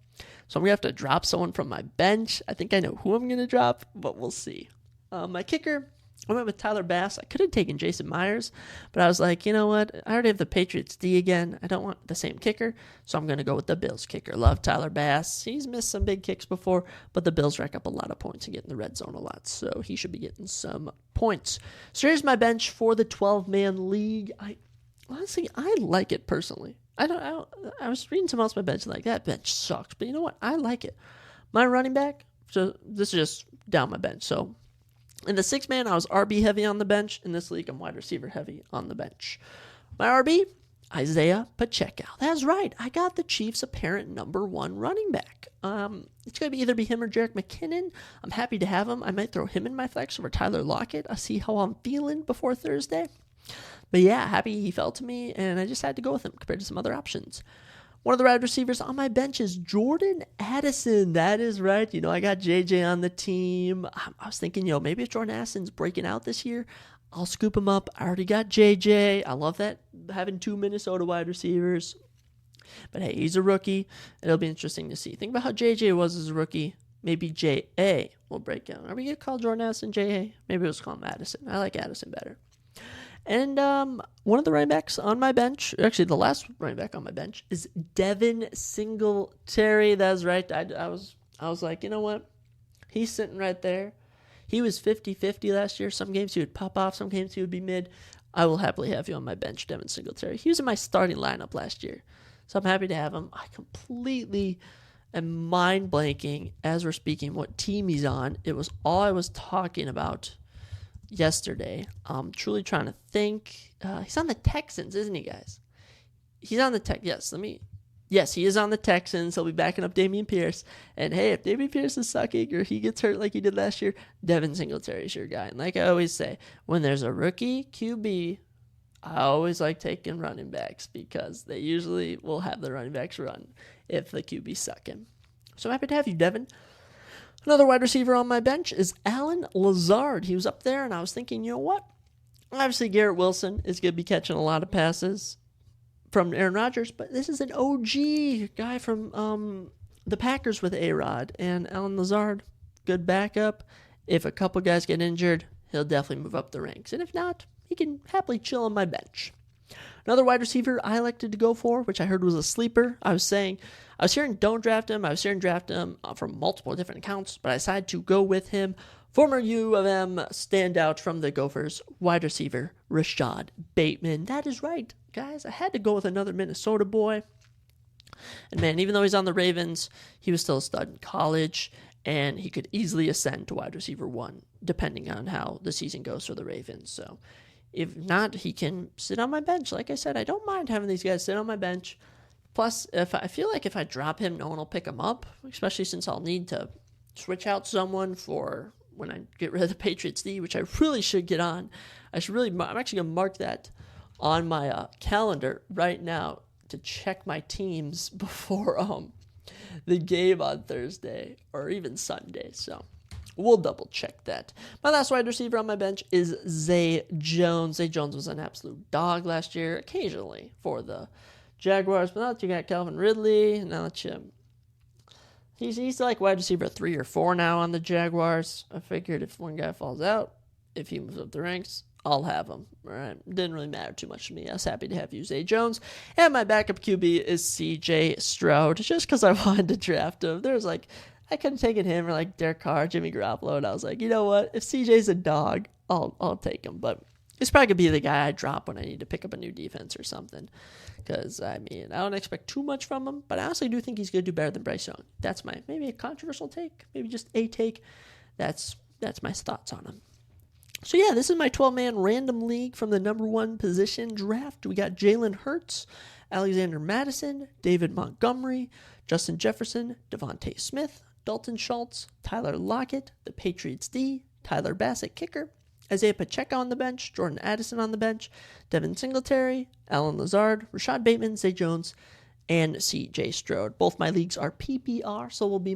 So I'm going to have to drop someone from my bench. I think I know who I'm going to drop, but we'll see. My kicker, I went with Tyler Bass. I could have taken Jason Myers, but I was like, you know what? I already have the Patriots D again. I don't want the same kicker, so I'm going to go with the Bills kicker. Love Tyler Bass. He's missed some big kicks before, but the Bills rack up a lot of points and get in the red zone a lot, so he should be getting some points. So here's my bench for the 12-man league. Honestly, I like it personally. I was reading someone else my bench and like, that bench sucks. But you know what? I like it. My running back, so this is just down my bench. So in the 6 man, I was RB heavy on the bench. In this league, I'm wide receiver heavy on the bench. My RB, Isaiah Pacheco. That's right. I got the Chiefs' apparent number 1 running back. It's going to either be him or Jerick McKinnon. I'm happy to have him. I might throw him in my flex over Tyler Lockett. I'll see how I'm feeling before Thursday. But yeah, happy he fell to me, and I just had to go with him compared to some other options. One of the wide receivers on my bench is Jordan Addison. That is right. You know, I got JJ on the team. I was thinking, maybe if Jordan Addison's breaking out this year, I'll scoop him up. I already got JJ. I love that, having 2 Minnesota wide receivers. But hey, he's a rookie. It'll be interesting to see. Think about how JJ was as a rookie. Maybe JA will break out. Are we going to call Jordan Addison JA? Maybe we'll just call him Addison. I like Addison better. And one of the running backs on my bench, actually the last running back on my bench, is Devin Singletary. That's right. I was like, you know what? He's sitting right there. He was 50-50 last year. Some games he would pop off. Some games he would be mid. I will happily have you on my bench, Devin Singletary. He was in my starting lineup last year. So I'm happy to have him. I completely am mind blanking as we're speaking what team he's on. It was all I was talking about yesterday. I'm truly trying to think. He's on the Texans, isn't he, guys? He's on the Yes, he is on the Texans. He'll be backing up Dameon Pierce. And hey, if Dameon Pierce is sucking or he gets hurt like he did last year, Devin Singletary is your guy. And like I always say, when there's a rookie QB, I always like taking running backs because they usually will have the running backs run if the QB's sucking. So I'm happy to have you, Devin. Another wide receiver on my bench is Allen Lazard. He was up there, and I was thinking, you know what? Obviously, Garrett Wilson is going to be catching a lot of passes from Aaron Rodgers, but this is an OG guy from the Packers with A-Rod, and Allen Lazard, good backup. If a couple guys get injured, he'll definitely move up the ranks, and if not, he can happily chill on my bench. Another wide receiver I elected to go for, which I heard was a sleeper. I was hearing don't draft him. I was hearing draft him from multiple different accounts, but I decided to go with him. Former U of M standout from the Gophers, wide receiver Rashad Bateman. That is right, guys. I had to go with another Minnesota boy. And man, even though he's on the Ravens, he was still a stud in college, and he could easily ascend to wide receiver 1, depending on how the season goes for the Ravens. So if not, he can sit on my bench. Like I said, I don't mind having these guys sit on my bench. Plus, if I drop him, no one will pick him up, especially since I'll need to switch out someone for when I get rid of the Patriots D, which I really should get on. I'm actually going to mark that on my calendar right now to check my teams before the game on Thursday or even Sunday. So we'll double check that. My last wide receiver on my bench is Zay Jones. Zay Jones was an absolute dog last year, occasionally for the Jaguars, but now that you got Calvin Ridley, now that he's like wide receiver 3 or 4 now on the Jaguars. I figured if one guy falls out, if he moves up the ranks, I'll have him. All right, didn't really matter too much to me. I was happy to have you, Zay Jones, and my backup QB is CJ Stroud, just because I wanted to draft him. There's I could have taken him or like Derek Carr, Jimmy Garoppolo, and I was like, you know what? If CJ's a dog, I'll take him, but it's probably going to be the guy I drop when I need to pick up a new defense or something. Because, I don't expect too much from him, but I honestly do think he's going to do better than Bryce Young. That's maybe a controversial take, maybe just a take. That's my thoughts on him. So, yeah, this is my 12-man random league from the number 1 position draft. We got Jalen Hurts, Alexander Madison, David Montgomery, Justin Jefferson, Devontae Smith, Dalton Schultz, Tyler Lockett, the Patriots D, Tyler Bassett, kicker, Isaiah Pacheco on the bench, Jordan Addison on the bench, Devin Singletary, Alan Lazard, Rashad Bateman, Zay Jones, and C.J. Stroud. Both my leagues are PPR, so will be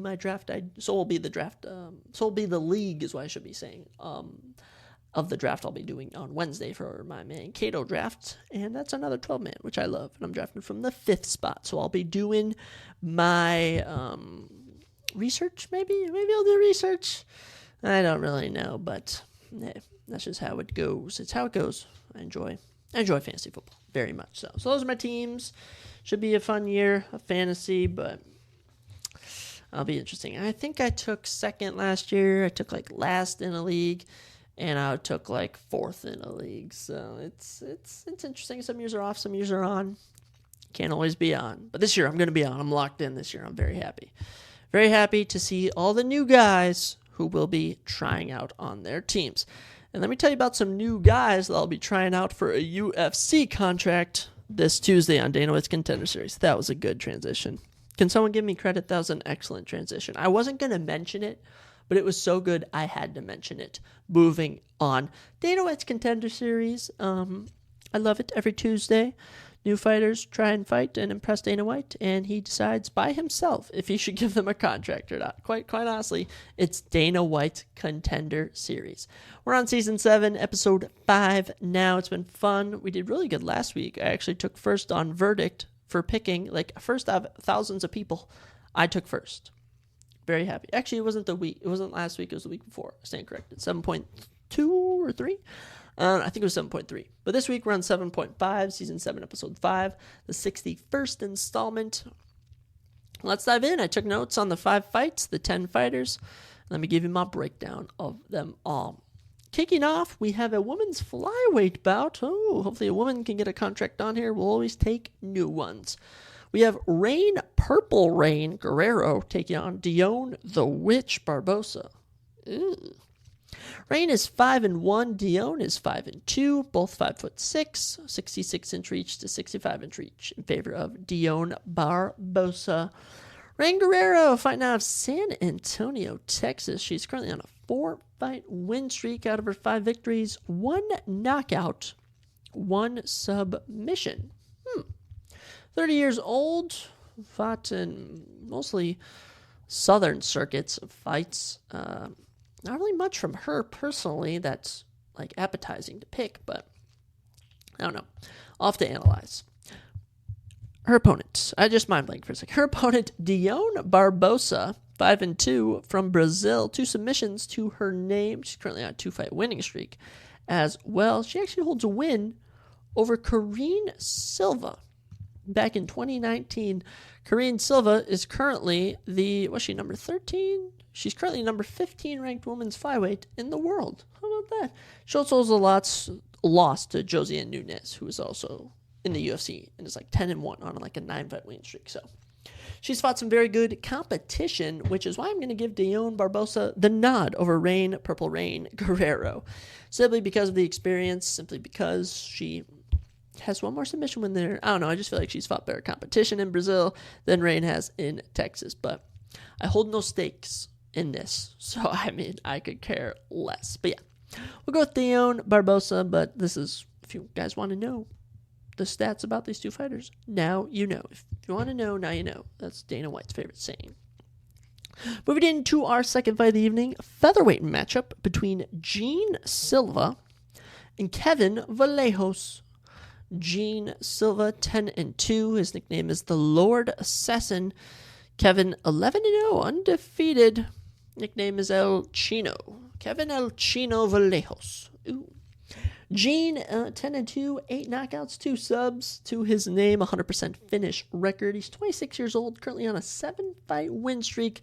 the league is what I should be saying, of the draft I'll be doing on Wednesday for my Mankato draft, and that's another 12-man, which I love, and I'm drafting from the 5th spot, so I'll be doing my research, maybe I'll do research. I don't really know, but that's just how it goes. It's how it goes. I enjoy fantasy football very much so. So those are my teams. Should be a fun year of fantasy, but it'll be interesting. I think I took 2nd last year. I took last in a league, and I took 4th in a league. So it's interesting. Some years are off, some years are on. Can't always be on. But this year I'm going to be on. I'm locked in this year. I'm very happy. Very happy to see all the new guys who will be trying out on their teams. And let me tell you about some new guys that I'll be trying out for a UFC contract this Tuesday on Dana White's Contender Series. That was a good transition. Can someone give me credit? That was an excellent transition. I wasn't going to mention it, but it was so good I had to mention it. Moving on. Dana White's Contender Series. I love it every Tuesday. New fighters try and fight and impress Dana White, and he decides by himself if he should give them a contract or not. Quite honestly, it's Dana White's Contender Series. We're on Season 7, Episode 5 now. It's been fun. We did really good last week. I actually took first on verdict for picking, first out of thousands of people. I took first. Very happy. Actually, it wasn't last week. It was the week before. I stand corrected. 7.2 or 3? I think it was 7.3. But this week we're on 7.5, Season 7, Episode 5, the 61st installment. Let's dive in. I took notes on the 5 fights, the 10 fighters. Let me give you my breakdown of them all. Kicking off, we have a women's flyweight bout. Oh, hopefully a woman can get a contract on here. We'll always take new ones. We have Purple Rain Guerrero taking on Dione the Witch Barbosa. Ew. Rain is 5-1. Dione is 5-2. Both 5'6", 66-inch reach to 65-inch reach in favor of Dione Barbosa. Rain Guerrero fighting out of San Antonio, Texas. She's currently on a 4-fight win streak out of her 5 victories, 1 knockout, 1 submission. 30 years old, fought in mostly southern circuits of fights. Not really much from her personally that's appetizing to pick, but I don't know. I'll have to analyze. Her opponent, I just mind blank for a second. Her opponent, Dione Barbosa, 5-2 from Brazil, 2 submissions to her name. She's currently on a 2-fight winning streak as well. She actually holds a win over Karine Silva back in 2019. Karine Silva is currently number 13? She's currently number 15 ranked women's flyweight in the world. How about that? She also has lost to Josiane Nunes, who is also in the UFC and is 10-1 on a 9-fight winning streak. So She's fought some very good competition, which is why I'm going to give Dione Barbosa the nod over Purple Rain Guerrero. Simply because of the experience, simply because she has one more submission win there. I don't know, I just feel like she's fought better competition in Brazil than Rain has in Texas. But I hold no stakes in this, so I mean, I could care less. But yeah, we'll go with Dione Barbosa, but this is, if you guys want to know the stats about these two fighters, now you know. If you want to know, now you know. That's Dana White's favorite saying. Moving into our second fight of the evening, featherweight matchup between Gene Silva and Kevin Vallejos. Gene Silva, 10-2. His nickname is the Lord Assassin. Kevin, 11-0, undefeated. Nickname is El Chino. Kevin El Chino Vallejos. Ooh. Gene, 10-2, 8 knockouts, 2 subs to his name, 100% finish record. He's 26 years old, currently on a 7-fight win streak,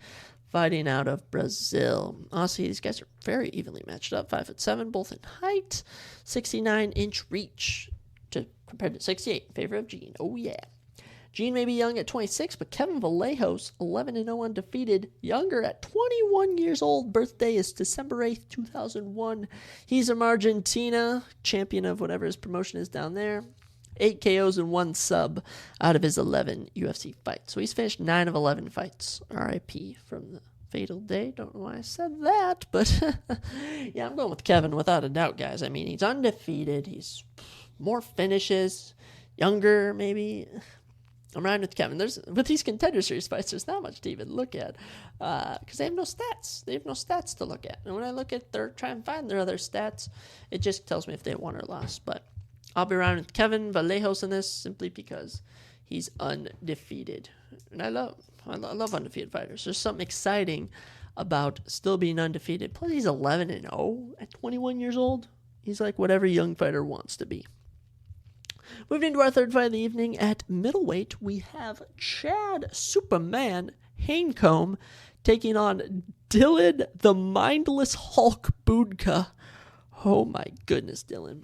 fighting out of Brazil. Honestly, these guys are very evenly matched up, 5'7", both in height, 69-inch reach, compared to 68 in favor of Gene. Oh yeah. Gene may be young at 26, but Kevin Vallejos, 11-0 undefeated, younger at 21 years old. Birthday is December 8th, 2001. He's from Argentina, champion of whatever his promotion is down there. 8 KOs and 1 sub out of his 11 UFC fights. So he's finished 9 of 11 fights. RIP from the fatal day. Don't know why I said that, but yeah, I'm going with Kevin without a doubt, guys. I mean, he's undefeated. He's more finishes, younger maybe. I'm riding with Kevin. With these Contender Series fights, there's not much to even look at because they have no stats. They have no stats to look at. And when I look at try and find their other stats, it just tells me if they won or lost. But I'll be riding with Kevin Vallejos in this simply because he's undefeated. And I love undefeated fighters. There's something exciting about still being undefeated. Plus, he's 11-0 at 21 years old. He's like whatever young fighter wants to be. Moving into our third fight of the evening at middleweight, we have Chad Superman Haincomb taking on Dylan the Mindless Hulk Budka. Oh my goodness, Dylan.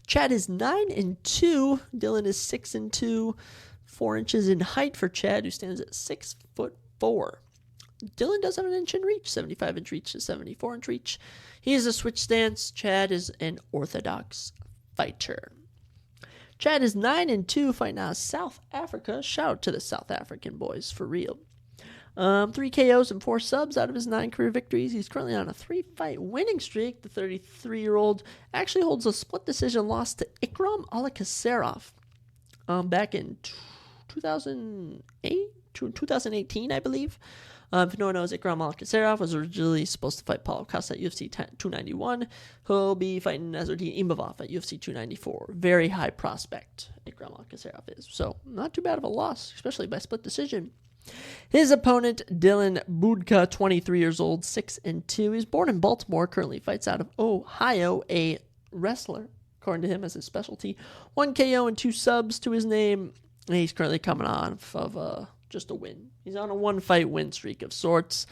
Chad is 9-2. Dylan is 6-2. 4 inches in height for Chad, who stands at 6'4". Dylan does have an inch in reach, 75-inch reach to 74-inch reach. He is a switch stance. Chad is an orthodox fighter. Chad is 9-2, fighting out of South Africa. Shout out to the South African boys, for real. 3 KOs and 4 subs out of his 9 career victories. He's currently on a 3-fight winning streak. The 33-year-old actually holds a split decision loss to Ikram Alakasarov back in 2018, I believe. If no one knows, Ikram Alakasarov was originally supposed to fight Paulo Costa at UFC 291. He'll be fighting Nasruddin Imavov at UFC 294. Very high prospect, Ikram Alakasarov is. So, not too bad of a loss, especially by split decision. His opponent, Dylan Budka, 23 years old, 6-2. He's born in Baltimore, currently fights out of Ohio, a wrestler, according to him, as his specialty. 1 KO and 2 subs to his name. And he's currently coming on of just a win. He's on a 1-fight win streak of sorts.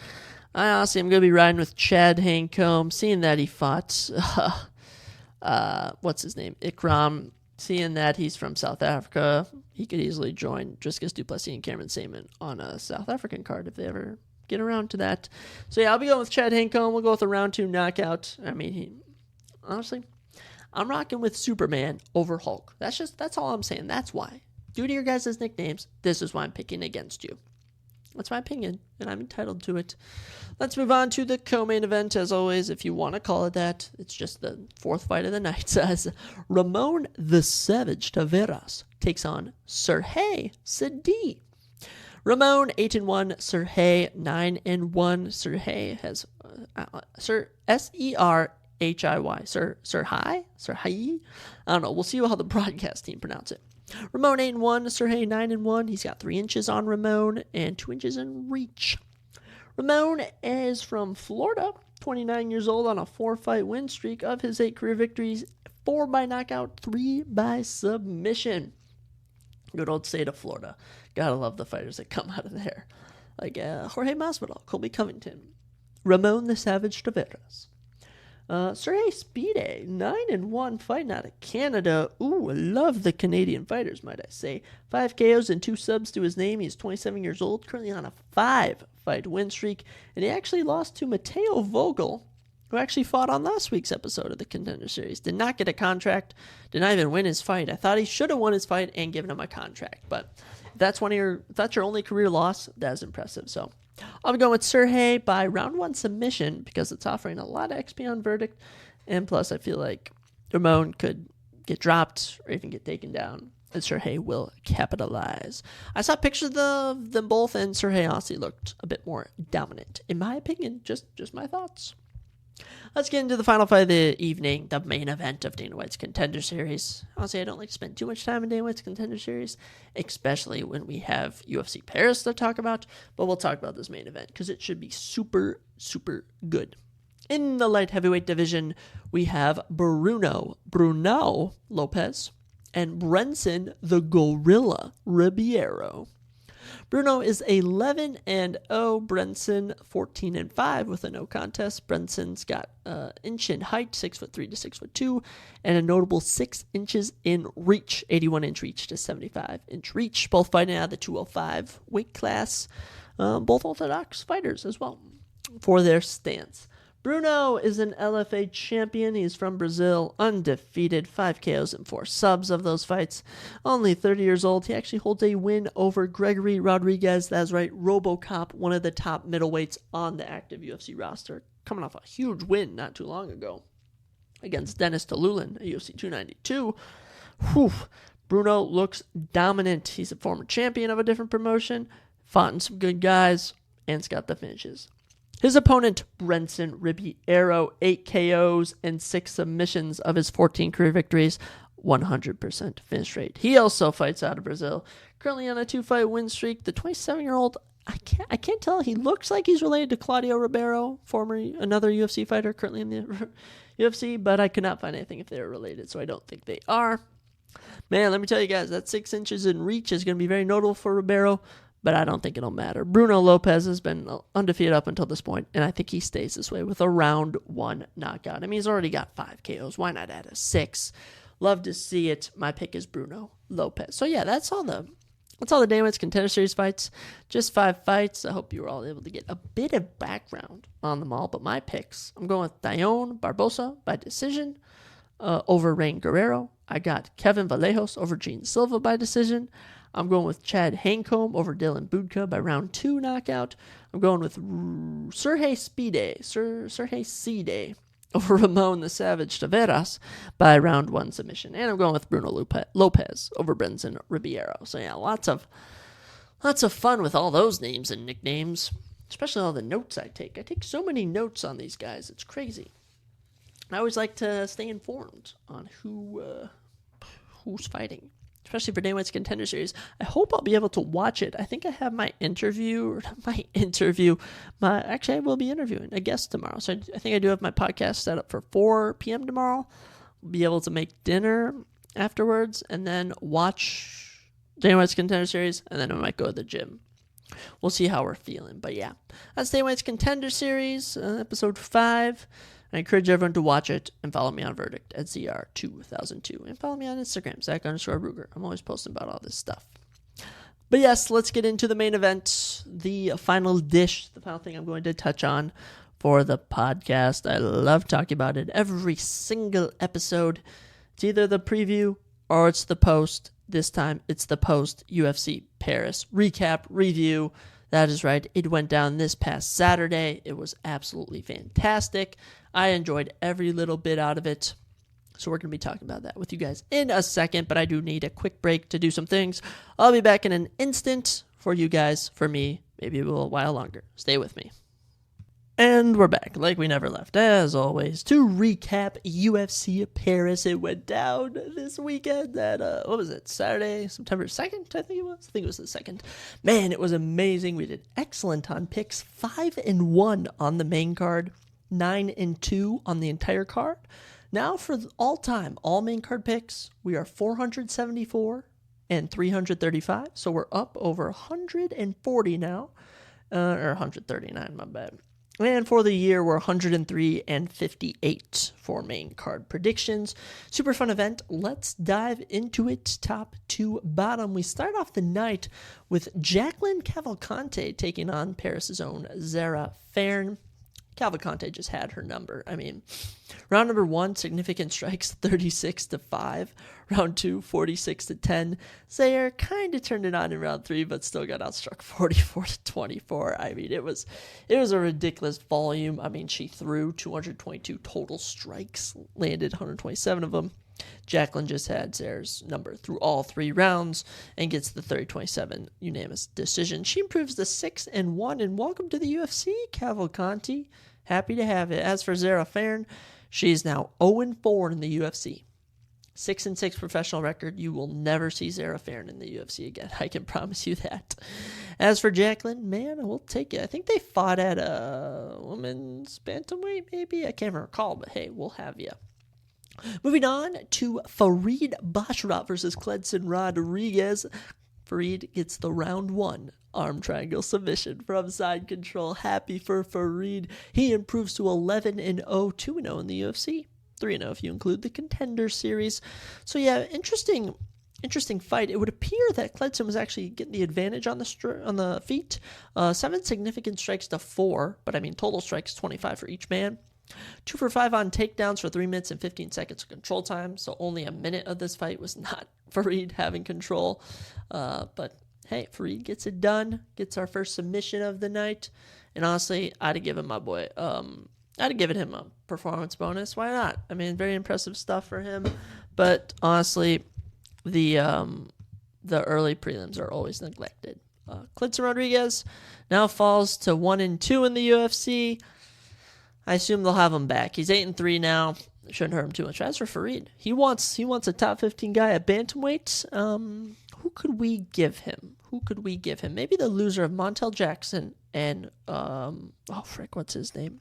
I honestly am going to be riding with Chad Haincomb, seeing that he fought, what's his name, Ikram, seeing that he's from South Africa. He could easily join Dricus Du Plessis and Cameron Saman on a South African card if they ever get around to that. So yeah, I'll be going with Chad Haincomb. We'll go with a round 2 knockout. I mean, honestly, I'm rocking with Superman over Hulk. That's all I'm saying. That's why. Due to your guys' nicknames, this is why I'm picking against you. That's my opinion, and I'm entitled to it. Let's move on to the co-main event. As always, if you want to call it that, it's just the 4th fight of the night. As Ramon the Savage Taveras takes on Sergey Sadi. Ramon 8-1, Sergey 9-1. Sergey has Serhiy, Serhiy. I don't know. We'll see how the broadcast team pronounce it. Ramon 8-1, Sergey 9-1. He's got 3 inches on Ramon and 2 inches in reach. Ramon is from Florida, 29 years old, on a 4-fight win streak. Of his 8 career victories, 4 by knockout, 3 by submission. Good old state of Florida. Gotta love the fighters that come out of there. Like Jorge Masvidal, Colby Covington, Ramon the Savage Taveras. Sergey Speede, 9-1, fighting out of Canada. Ooh, I love the Canadian fighters, might I say. 5 KOs and 2 subs to his name. He's 27 years old, currently on a 5-fight win streak. And he actually lost to Matteo Vogel, who actually fought on last week's episode of the Contender Series. Did not get a contract, did not even win his fight. I thought he should have won his fight and given him a contract. But if that's your only career loss, that's impressive. So I'll be going with Sergey by round 1 submission because it's offering a lot of XP on verdict. And plus, I feel like Ramon could get dropped or even get taken down. And Sergey will capitalize. I saw pictures of them both, and Sergey honestly looked a bit more dominant. In my opinion, just my thoughts. Let's get into the final fight of the evening, the main event of Dana White's Contender Series. Honestly, I don't like to spend too much time in Dana White's Contender Series, especially when we have UFC Paris to talk about, but we'll talk about this main event because it should be super, super good. In the light heavyweight division, we have Bruno Lopez and Brenson the Gorilla Ribeiro. Bruno is 11-0, Brenson 14-5 with a no contest. Brenson's got an inch in height, 6'3" to 6'2", and a notable 6 inches in reach, 81-inch reach to 75-inch reach. Both fighting out of the 205 weight class. Both orthodox fighters as well for their stance. Bruno is an LFA champion. He's from Brazil, undefeated, 5 KOs and 4 subs of those fights. Only 30 years old. He actually holds a win over Gregory Rodriguez. That's right, RoboCop, one of the top middleweights on the active UFC roster, coming off a huge win not too long ago against Dennis Talulin at UFC 292. Whew. Bruno looks dominant. He's a former champion of a different promotion, fought in some good guys, and's got the finishes. His opponent, Brenson Ribeiro, 8 KOs and 6 submissions of his 14 career victories, 100% finish rate. He also fights out of Brazil, currently on a 2-fight win streak. The 27-year-old, I can't tell. He looks like he's related to Claudio Ribeiro, another UFC fighter currently in the UFC, but I could not find anything if they were related, so I don't think they are. Man, let me tell you guys, that 6 inches in reach is going to be very notable for Ribeiro, but I don't think it'll matter. Bruno Lopez has been undefeated up until this point, and I think he stays this way with a round 1 knockout. I mean, he's already got 5 KOs. Why not add a 6? Love to see it. My pick is Bruno Lopez. So yeah, that's all the Dana White's Contender Series fights. Just 5 fights. I hope you were all able to get a bit of background on them all. But my picks, I'm going with Dion Barbosa by decision over Rain Guerrero. I got Kevin Vallejos over Gene Silva by decision. I'm going with Chad Hancombe over Dylan Budka by round 2 knockout. I'm going with Sergey Speede over Ramon the Savage Taveras by round 1 submission. And I'm going with Bruno Lopez over Brenson Ribeiro. So yeah, lots of fun with all those names and nicknames, especially all the notes I take. I take so many notes on these guys. It's crazy. I always like to stay informed on who's fighting, especially for Dana White's Contender Series. I hope I'll be able to watch it. I think I have actually I will be interviewing a guest tomorrow. So I think I do have my podcast set up for 4 p.m. tomorrow. We'll be able to make dinner afterwards and then watch Dana White's Contender Series, and then I might go to the gym. We'll see how we're feeling. But yeah, that's Dana White's Contender Series, episode 5. I encourage everyone to watch it and follow me on Verdict at ZR2002. And follow me on Instagram, Zach_Ruger. I'm always posting about all this stuff. But yes, let's get into the main event, the final dish, the final thing I'm going to touch on for the podcast. I love talking about it every single episode. It's either the preview or it's the post. This time, it's the post UFC Paris recap review. That is right. It went down this past Saturday. It was absolutely fantastic. I enjoyed every little bit out of it. So we're going to be talking about that with you guys in a second, but I do need a quick break to do some things. I'll be back in an instant for you guys, for me, maybe a little while longer. Stay with me. And we're back, like we never left, as always, to recap UFC Paris. It went down this weekend at, Saturday, September 2nd, I think it was. I think it was the 2nd. Man, it was amazing. We did excellent on picks. 5-1 on the main card, 9-2 on the entire card. Now for all main card picks, we are 474 and 335. So we're up over 140 now, or 139, my bad. And for the year, we're 103 and 58 for main card predictions. Super fun event. Let's dive into it top to bottom. We start off the night with Jacqueline Cavalcante taking on Paris's own Zara Fairn. Cavalcante just had her number. I mean, round number 1, significant strikes 36-5. Round 2, 46-10. Zaire kind of turned it on in round 3, but still got outstruck 44-24. I mean, it was a ridiculous volume. I mean, she threw 222 total strikes, landed 127 of them. Jacqueline just had Zaire's number through all 3 rounds and gets the 30-27 unanimous decision. She improves to 6-1, and welcome to the UFC, Cavalcante. Happy to have it. As for Zara Fairn, she's now 0-4 in the UFC. 6-6 professional record. You will never see Zara Fairn in the UFC again. I can promise you that. As for Jacqueline, man, we'll take it. I think they fought at a women's bantamweight, maybe. I can't recall, but hey, we'll have you. Moving on to Farid Basharat versus Cledson Rodriguez. Farid gets the round 1 arm triangle submission from side control. Happy for Farid. He improves to 11-0, 2-0 in the UFC. 3-0 if you include the Contender Series. So yeah, interesting fight. It would appear that Cledson was actually getting the advantage on the feet. 7 significant strikes to 4, but I mean total strikes 25 for each man. 2 for 5 on takedowns for 3 minutes and 15 seconds of control time. So only a minute of this fight was not Farid having control. But hey, Farid gets it done. Gets our first submission of the night. And honestly, I'd have given my boy, I'd have given him a performance bonus. Why not? I mean, very impressive stuff for him. But honestly, the early prelims are always neglected. Cledson Rodriguez now falls to 1-2 in the UFC. I assume they'll have him back. He's 8-3 now. Shouldn't hurt him too much. As for Farid, he wants a top 15 guy at bantamweight. Who could we give him? Maybe the loser of Montel Jackson and what's his name?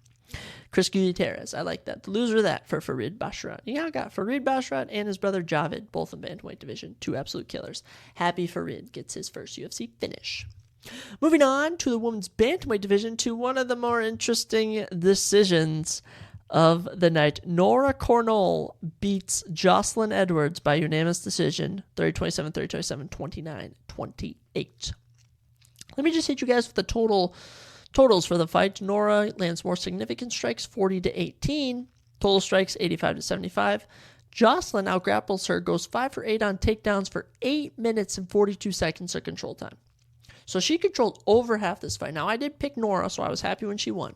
Chris Gutierrez. I like that. The loser of that for Farid Basharat. Yeah, I got Farid Basharat and his brother Javid, both in bantamweight division. 2 absolute killers. Happy Farid gets his first UFC finish. Moving on to the women's bantamweight division, to one of the more interesting decisions of the night. Nora Cornell beats Jocelyn Edwards by unanimous decision, 30-27, 30-27, 29-28. Let me just hit you guys with the totals for the fight. Nora lands more significant strikes, 40-18. Total strikes, 85-75. Jocelyn outgrapples her, goes 5 for 8 on takedowns for 8 minutes and 42 seconds of control time. So she controlled over half this fight. Now, I did pick Nora, so I was happy when she won.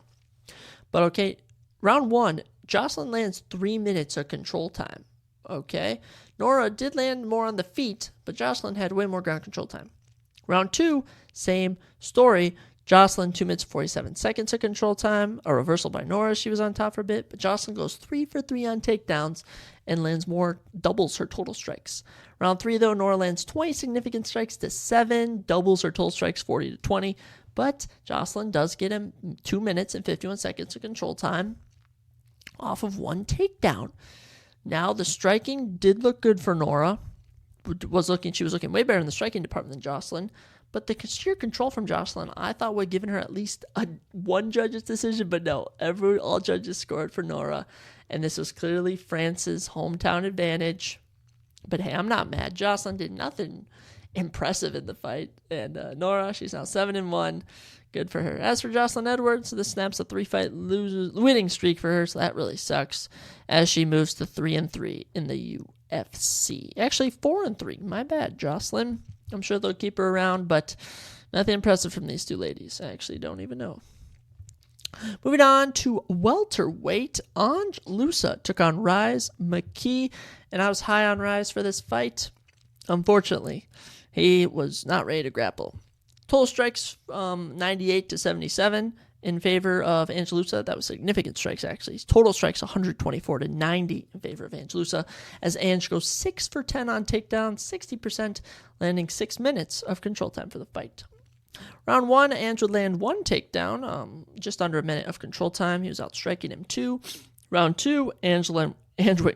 But, okay, round 1, Jocelyn lands 3 minutes of control time. Okay? Nora did land more on the feet, but Jocelyn had way more ground control time. Round 2, same story. Jocelyn, 2 minutes, 47 seconds of control time. A reversal by Nora. She was on top for a bit, but Jocelyn goes 3 for 3 on takedowns and lands more, doubles her total strikes. Round 3, though, Nora lands 20 significant strikes to 7, doubles her total strikes 40-20, but Jocelyn does get him 2 minutes and 51 seconds of control time off of 1 takedown. Now, the striking did look good for Nora. She was looking way better in the striking department than Jocelyn. But the sheer control from Jocelyn, I thought would have given her at least one judge's decision, but no, all judges scored for Nora, and this was clearly France's hometown advantage. But hey, I'm not mad. Jocelyn did nothing impressive in the fight, and Nora, she's now 7-1. Good for her. As for Jocelyn Edwards, this snaps a 3-fight winning streak for her, so that really sucks, as she moves to 3-3 in the UFC. Actually, 4-3. My bad, Jocelyn. I'm sure they'll keep her around, but nothing impressive from these 2 ladies. I actually don't even know. Moving on to welterweight, Ange Lusa took on Rise McKee, and I was high on Rise for this fight. Unfortunately, he was not ready to grapple. Total strikes 98-77 in favor of Ange Lusa. That was significant strikes, actually. Total strikes 124-90 in favor of Ange Lusa, as Ange goes 6 for 10 on takedown, 60%, landing 6 minutes of control time for the fight. Round 1, Ange would land 1 takedown, just under a minute of control time. He was outstriking him 2. Round 2, Ange went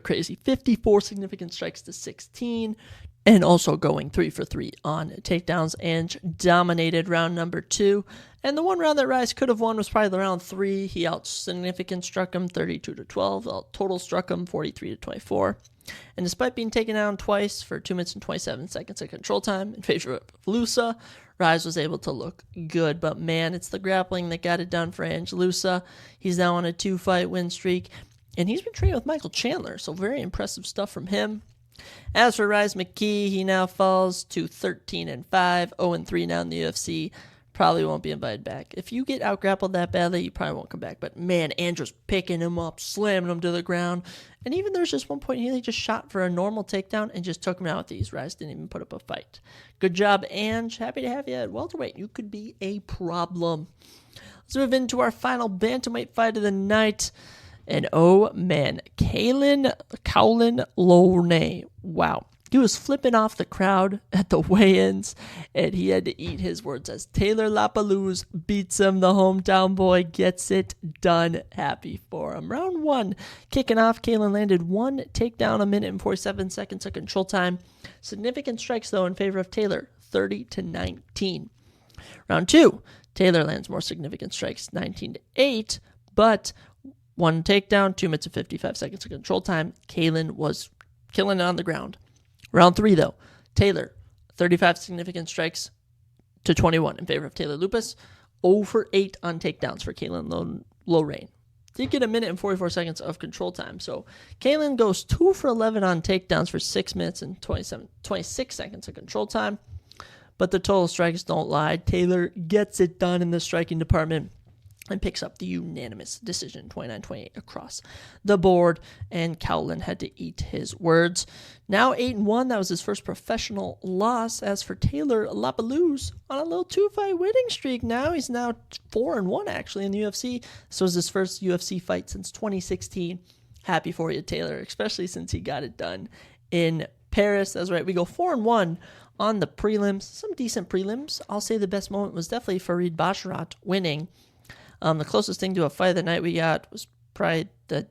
crazy. 54 significant strikes to 16. and also going 3 for 3 on takedowns. Ange dominated round number 2. And the one round that Rise could have won was probably the round 3. He out-significant struck him 32-12. Total struck him 43-24. And despite being taken down twice for 2 minutes and 27 seconds of control time in favor of Loosa, Rise was able to look good. But man, it's the grappling that got it done for Ange Loosa. He's now on a 2-fight win streak. And he's been training with Michael Chandler, so very impressive stuff from him. As for Rise McKee, he now falls to 13-5, 0-3 now in the UFC. Probably won't be invited back. If you get out-grappled that badly, you probably won't come back. But man, Andrew's picking him up, slamming him to the ground. And even there's just one point here, he just shot for a normal takedown and just took him out with these. Rise didn't even put up a fight. Good job, Ange. Happy to have you at welterweight. You could be a problem. Let's move into our final bantamweight fight of the night. And oh man, Cowlin Lorne. Wow. He was flipping off the crowd at the weigh-ins, and he had to eat his words as Taylor Lapalooza beats him. The hometown boy gets it done. Happy for him. Round 1, kicking off, Cowlin landed 1 takedown, 1 minute and 47 seconds of control time. Significant strikes, though, in favor of Taylor, 30-19. Round 2, Taylor lands more significant strikes, 19-8, but 1 takedown, 2 minutes and 55 seconds of control time. Cowlin was killing it on the ground. Round 3, though, Taylor, 35 significant strikes to 21 in favor of Taylor Lupus. 0 for 8 on takedowns for Cowlin Lorne. Did get 1 minute and 44 seconds of control time. So Cowlin goes 2 for 11 on takedowns for 6 minutes and 26 seconds of control time. But the total strikes don't lie. Taylor gets it done in the striking department and picks up the unanimous decision, 29-28 across the board, and Cowlin had to eat his words. Now 8-1, that was his first professional loss. As for Taylor Lapalooza, on a little 2-fight winning streak now. He's now 4-1, actually, in the UFC. This was his first UFC fight since 2016. Happy for you, Taylor, especially since he got it done in Paris. That's right, we go 4-1 on the prelims. Some decent prelims. I'll say the best moment was definitely Farid Basharat winning. The closest thing to a fight of the night we got was probably the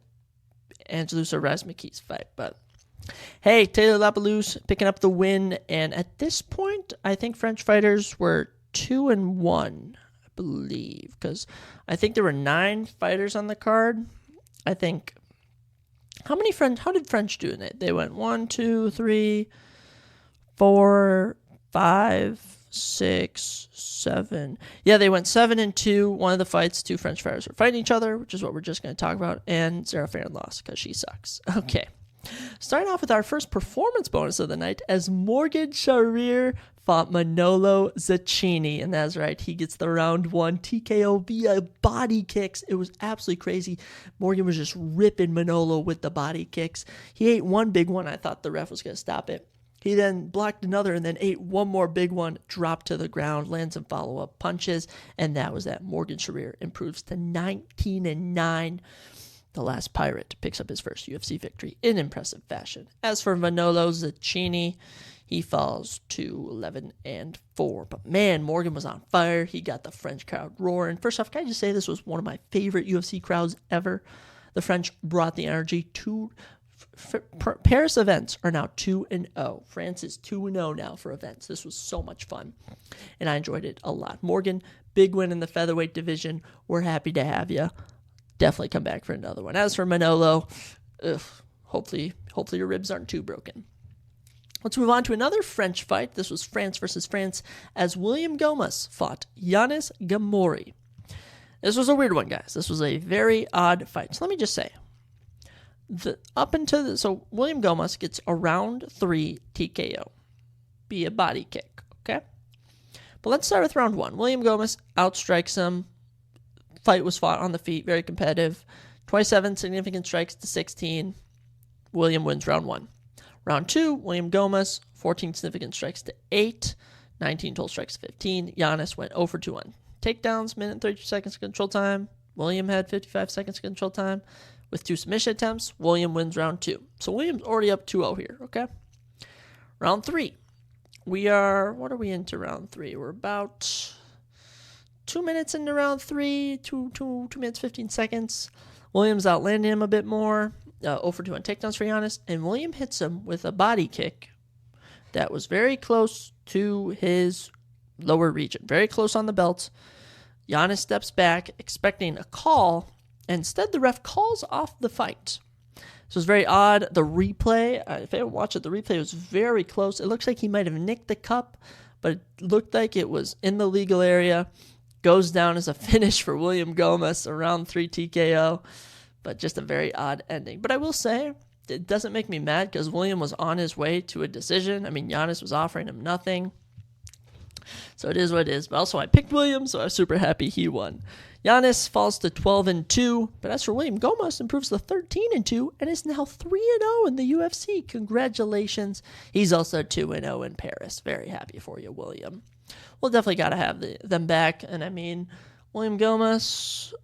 Ange Loosa Rise McKee's fight. But hey, Taylor Lapalooza picking up the win. And at this point, I think French fighters were 2-1, I believe. Because I think there were 9 fighters on the card. I think, how did French do in it? They went 1, 2, 3, 4, 5, 6, 7. Yeah, they went 7-2. One of the fights, 2 French fighters were fighting each other, which is what we're just going to talk about. And Sarah Farron lost because she sucks. Okay. Starting off with our first performance bonus of the night as Morgan Sharir fought Manolo Zaccini. And that's right, he gets the round 1 TKO via body kicks. It was absolutely crazy. Morgan was just ripping Manolo with the body kicks. He ate one big one. I thought the ref was going to stop it. He then blocked another and then ate one more big one, dropped to the ground, lands some follow-up punches, and that was that. Morgan Sharir improves to 19-9. The last Pirate picks up his first UFC victory in impressive fashion. As for Manolo Zaccini, he falls to 11-4. But man, Morgan was on fire. He got the French crowd roaring. First off, can I just say this was one of my favorite UFC crowds ever? The French brought the energy to Paris events are now 2-0. France is 2-0 now for events. This was so much fun, and I enjoyed it a lot. Morgan, big win in the featherweight division. We're happy to have you. Definitely come back for another one. As for Manolo, hopefully your ribs aren't too broken. Let's move on to another French fight. This was France versus France as William Gomis fought Yanis Gamori. This was a weird one, guys. This was a very odd fight. So let me just say, so William Gomis gets a round 3 TKO via body kick, okay? But let's start with round 1. William Gomis outstrikes him. Fight was fought on the feet, very competitive. 27 significant strikes to 16. William wins round 1. Round 2, William Gomis, 14 significant strikes to 8. 19 total strikes to 15. Giannis went 0 for 2 on takedowns, minute and 32 seconds of control time. William had 55 seconds of control time. With 2 submission attempts, William wins round 2. So William's already up 2-0 here, okay? Round 3. What are we into round 3? We're about 2 minutes into round 3, 2 minutes, 15 seconds. William's outlanding him a bit more. 0 for 2 on takedowns for Giannis. And William hits him with a body kick that was very close to his lower region, very close on the belt. Giannis steps back, expecting a call. Instead, the ref calls off the fight. So it's very odd. The replay, if I haven't watched it, the replay was very close. It looks like he might have nicked the cup, but it looked like it was in the legal area. Goes down as a finish for William Gomez, a round 3 TKO, but just a very odd ending. But I will say, it doesn't make me mad because William was on his way to a decision. I mean, Giannis was offering him nothing. So it is what it is. But also, I picked William, so I was super happy he won. Giannis falls to 12-2, but as for William Gomez, improves to 13-2 and is now 3-0 in the UFC. Congratulations. He's also 2-0 in Paris. Very happy for you, William. We'll definitely got to have them back. And I mean, William Gomez,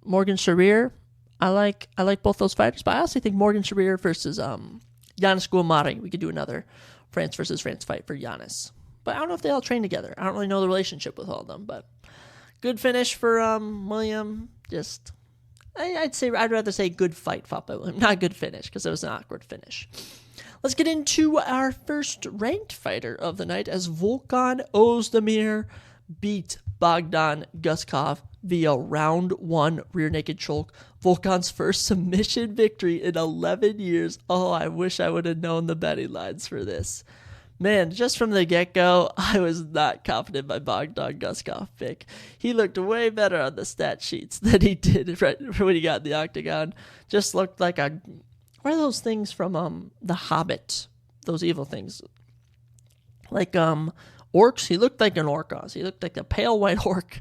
Morgan Sharir, I like both those fighters, but I also think Morgan Sharir versus Giannis Guamari, we could do another France versus France fight for Giannis. But I don't know if they all train together. I don't really know the relationship with all of them, but good finish for William. Just, I'd rather say good fight fought by William, not good finish, because it was an awkward finish. Let's get into our first ranked fighter of the night as Volkan Ozdemir beat Bogdan Guskov via round 1 rear naked choke. Volkan's first submission victory in 11 years. Oh, I wish I would have known the betting lines for this. Man, just from the get-go, I was not confident by Bogdan Guskov pick. He looked way better on the stat sheets than he did right when he got in the octagon. Just looked like a... What are those things from The Hobbit? Those evil things. Like orcs? He looked like an orcos. He looked like a pale white orc.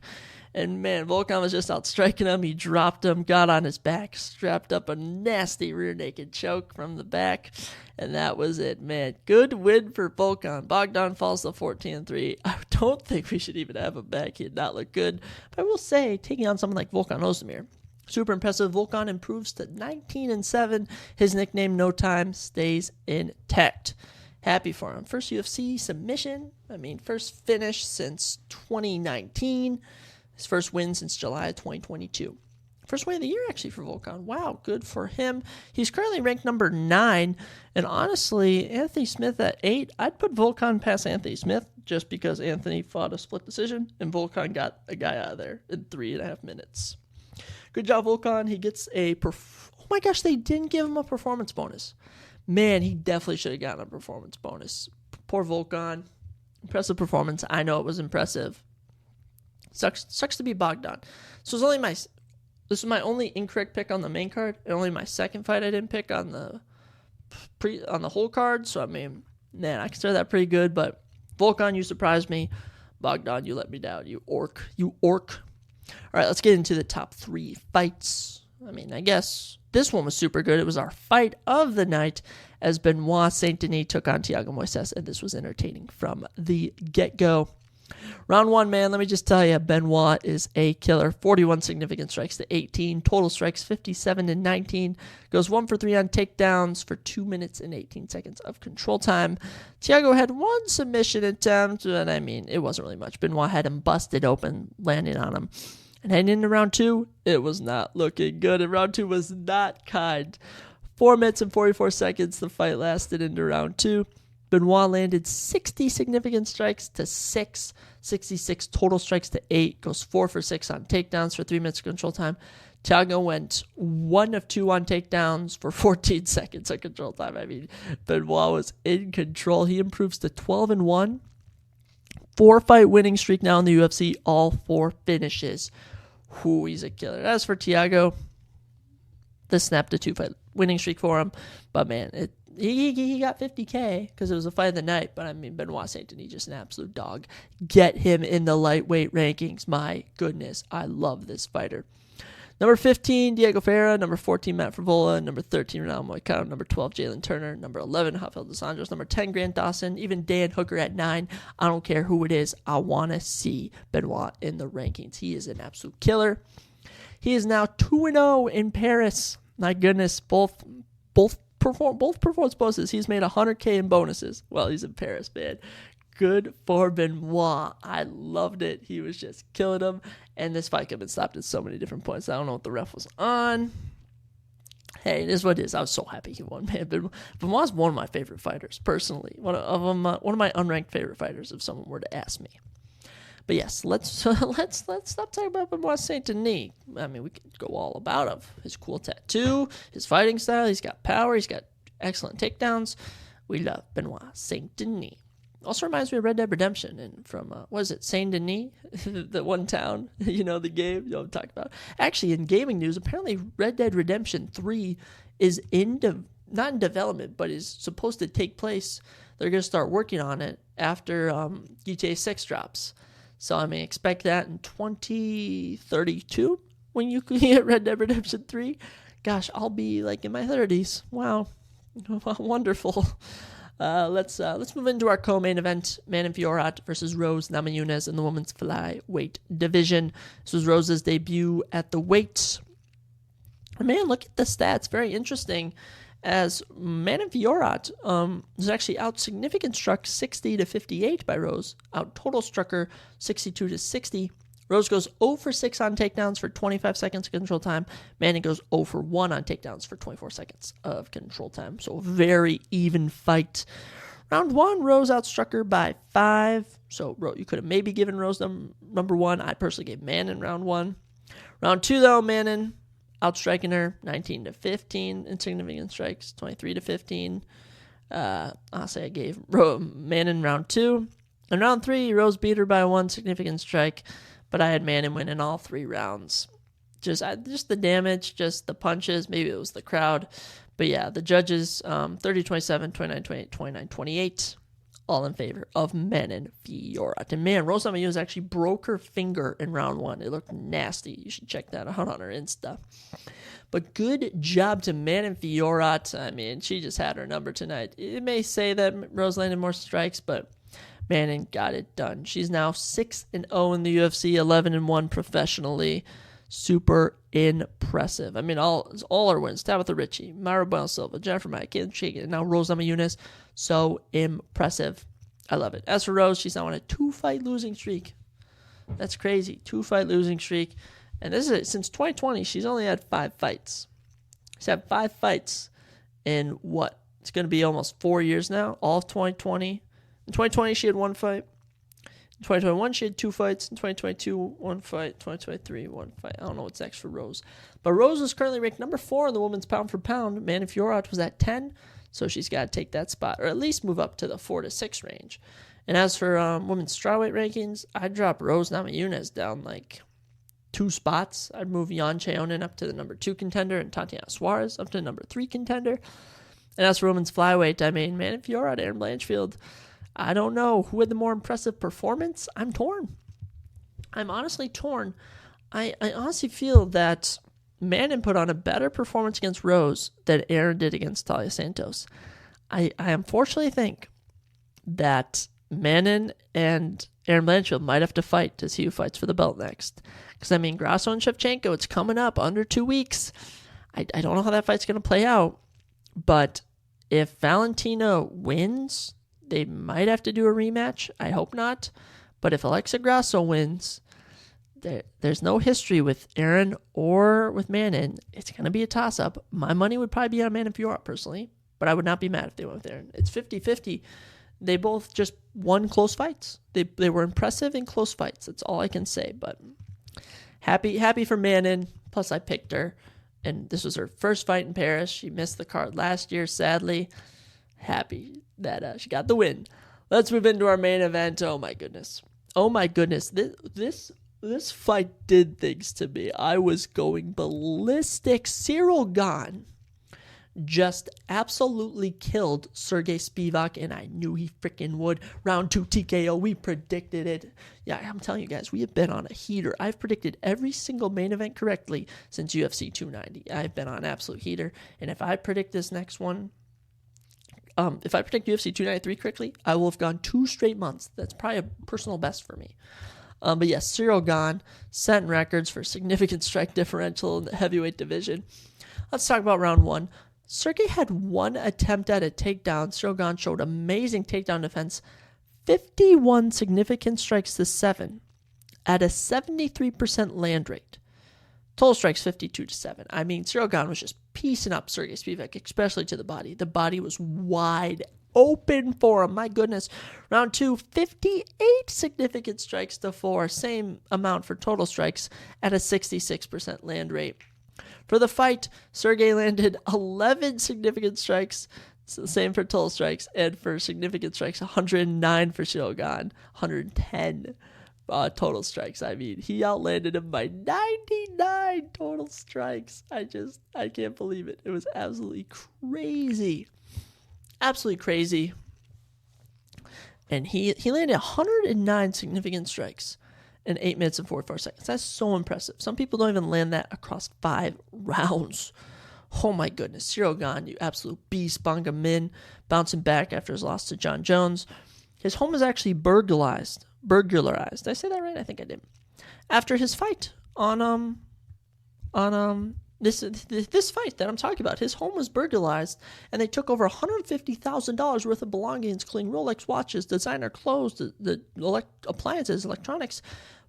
And man, Volkan was just out striking him. He dropped him, got on his back, strapped up a nasty rear naked choke from the back. And that was it, man. Good win for Volkan. Bogdan falls to 14-3. I don't think we should even have him back. He did not look good. But I will say, taking on someone like Volkan Ozdemir, super impressive. Volkan improves to 19-7. His nickname, No Time, stays intact. Happy for him. First UFC submission. First finish since 2019. His first win since July of 2022. First win of the year, actually, for Volkan. Wow, good for him. He's currently ranked number 9. And honestly, Anthony Smith at 8. I'd put Volkan past Anthony Smith just because Anthony fought a split decision and Volkan got a guy out of there in 3.5 minutes. Good job, Volkan. He gets a... oh my gosh, they didn't give him a performance bonus. Man, he definitely should have gotten a performance bonus. Poor Volkan. Impressive performance. I know it was impressive. Sucks to be Bogdan. So this was my only incorrect pick on the main card, and only my second fight I didn't pick on the whole card. So man, I consider that pretty good. But Volkan, you surprised me. Bogdan, you let me down. You orc. All right, let's get into the top 3 fights. I guess this one was super good. It was our fight of the night as Benoit Saint-Denis took on Thiago Moises, and this was entertaining from the get-go. Round 1, man, let me just tell you, Benoit is a killer. 41 significant strikes to 18. Total strikes 57-19. Goes 1 for 3 on takedowns for 2 minutes and 18 seconds of control time. Thiago had 1 submission attempt, and it wasn't really much. Benoit had him busted open, landing on him. And heading into round 2, it was not looking good. And round 2 was not kind. 4 minutes and 44 seconds the fight lasted into round 2. Benoit landed 60 significant strikes to 6, 66 total strikes to 8, goes 4 for 6 on takedowns for 3 minutes of control time. Thiago went 1 of 2 on takedowns for 14 seconds of control time. Benoit was in control. He improves to 12-1. 4-fight winning streak now in the UFC, all 4 finishes. He's a killer. As for Thiago, this snapped a 2-fight winning streak for him, but man, he got 50K because it was a fight of the night. But Benoit Saint-Denis just an absolute dog. Get him in the lightweight rankings. My goodness, I love this fighter. Number 15, Diego Ferreira. Number 14, Matt Frivola. Number 13, Ronaldo Moicano. Number 12, Jalen Turner. Number 11, Rafael dos Anjos. Number 10, Grant Dawson. Even Dan Hooker at 9. I don't care who it is. I want to see Benoit in the rankings. He is an absolute killer. He is now 2-0 in Paris. My goodness, both performance bonuses. He's made 100K in bonuses while he's in Paris, man. Good for Benoit. I loved it. He was just killing him. And this fight could have been stopped at so many different points. I don't know what the ref was on. Hey, it is what it is. I was so happy he won, man. But Benoit's one of my favorite fighters, personally. One of my unranked favorite fighters, if someone were to ask me. But yes, let's stop talking about Benoit Saint Denis. I mean, we could go all about him. His cool tattoo, his fighting style. He's got power. He's got excellent takedowns. We love Benoit Saint Denis. Also reminds me of Red Dead Redemption, and from what is it, Saint Denis, the one town, the game, what I'm talking about. Actually, in gaming news, apparently Red Dead Redemption 3 is not in development, but is supposed to take place. They're going to start working on it after GTA 6 drops. So I mean, expect that in 2032 when you can get Red Dead Redemption 3. Gosh, I'll be like in my 30s. Wow, wonderful. Let's move into our co-main event: Manon Fiorot versus Rose Namajunas in the women's flyweight division. This was Rose's debut at the weight. Man, look at the stats. Very interesting. As Manon Fiorot was actually out significant struck 60-58 by Rose. Out total struck her 62-60. Rose goes 0 for 6 on takedowns for 25 seconds of control time. Manon goes 0 for 1 on takedowns for 24 seconds of control time. So very even fight. Round 1, Rose outstruck her by 5. So you could have maybe given Rose number 1. I personally gave Manon round 1. Round 2, though, Manon outstriking her 19-15 in significant strikes, 23-15. I'll say I gave Manon round 2. In round 3, Rose beat her by 1 significant strike, but I had Manon win in all 3 rounds. Just the damage, just the punches. Maybe it was the crowd. But yeah, the judges, 30-27, 29-28, 29-28, all in favor of Manon Fiorot. And man, Rose Namajunas actually broke her finger in round 1. It looked nasty. You should check that out on her Insta. But good job to Manon Fiorot. I mean, she just had her number tonight. It may say that Rose landed more strikes, but Manon got it done. She's now 6-0 in the UFC, 11-1 professionally. Super impressive. I mean, all her wins. Tabitha Ritchie, Myra Bueno Silva, Jennifer Maia, Caitlin Shagan, and now Rose Namajunas. So impressive. I love it. As for Rose, she's now on a 2-fight losing streak. That's crazy. 2-fight losing streak. And this is it. Since 2020, she's only had 5 fights. She's had 5 fights in what? It's going to be almost 4 years now. All of 2020. In 2020, she had 1 fight. In 2021, she had 2 fights. In 2022, 1 fight. 2023, 1 fight. I don't know what's next for Rose. But Rose is currently ranked number 4 in the women's pound for pound. Manon Fiorot was at 10. So she's got to take that spot, or at least move up to the 4 to 6 range. And as for women's strawweight rankings, I'd drop Rose Namajunas down like 2 spots. I'd move Jan Cheonen up to the number 2 contender and Tatiana Suarez up to the number 3 contender. And as for women's flyweight, I mean, Manon Fiorot, Erin Blanchfield, I don't know who had the more impressive performance. I'm torn. I'm honestly torn. I honestly feel that Manon put on a better performance against Rose than Erin did against Talia Santos. I unfortunately think that Manon and Erin Blanchfield might have to fight to see who fights for the belt next. Because, I mean, Grasso and Shevchenko, it's coming up under 2 weeks. I don't know how that fight's going to play out. But if Valentina wins, they might have to do a rematch. I hope not. But if Alexa Grasso wins, there's no history with Erin or with Manon. It's going to be a toss-up. My money would probably be on Manon Fiorot, personally. But I would not be mad if they went with Erin. It's 50-50. They both just won close fights. They were impressive in close fights. That's all I can say. But happy for Manon. Plus, I picked her. And this was her first fight in Paris. She missed the card last year, sadly. Happy that she got the win. Let's move into our main event. Oh, my goodness. This fight did things to me. I was going ballistic. Cyril Gane just absolutely killed Sergey Spivak, and I knew he freaking would. Round 2 TKO, we predicted it. Yeah, I'm telling you guys, we have been on a heater. I've predicted every single main event correctly since UFC 290. I've been on absolute heater, and if I predict this next one, if I predict UFC 293 correctly, I will have gone 2 straight months. That's probably a personal best for me. But yes, Cyril Gane setting records for significant strike differential in the heavyweight division. Let's talk about round 1. Sergey had 1 attempt at a takedown. Cyril Gane showed amazing takedown defense. 51 significant strikes to 7 at a 73% land rate. Total strikes 52-7. I mean, Cyril Gane was just piecing up Sergey Spivak, especially to the body. The body was wide open for him. My goodness. Round 2, 58 significant strikes to 4. Same amount for total strikes at a 66% land rate. For the fight, Sergey landed 11 significant strikes. So same for total strikes. And for significant strikes, 109 for Cyril Gane, 110 total strikes. I mean, he outlanded him by 99 total strikes. I can't believe it. It was absolutely crazy. Absolutely crazy. And he landed 109 significant strikes in 8 minutes and 44 seconds. That's so impressive. Some people don't even land that across 5 rounds. Oh my goodness. Cyril Gane, you absolute beast. Banga Min bouncing back after his loss to John Jones. His home was actually burglarized. Did I say that right? I think I did. After his fight on this fight that I'm talking about, his home was burglarized, and they took over $150,000 worth of belongings, including Rolex watches, designer clothes, the appliances, electronics.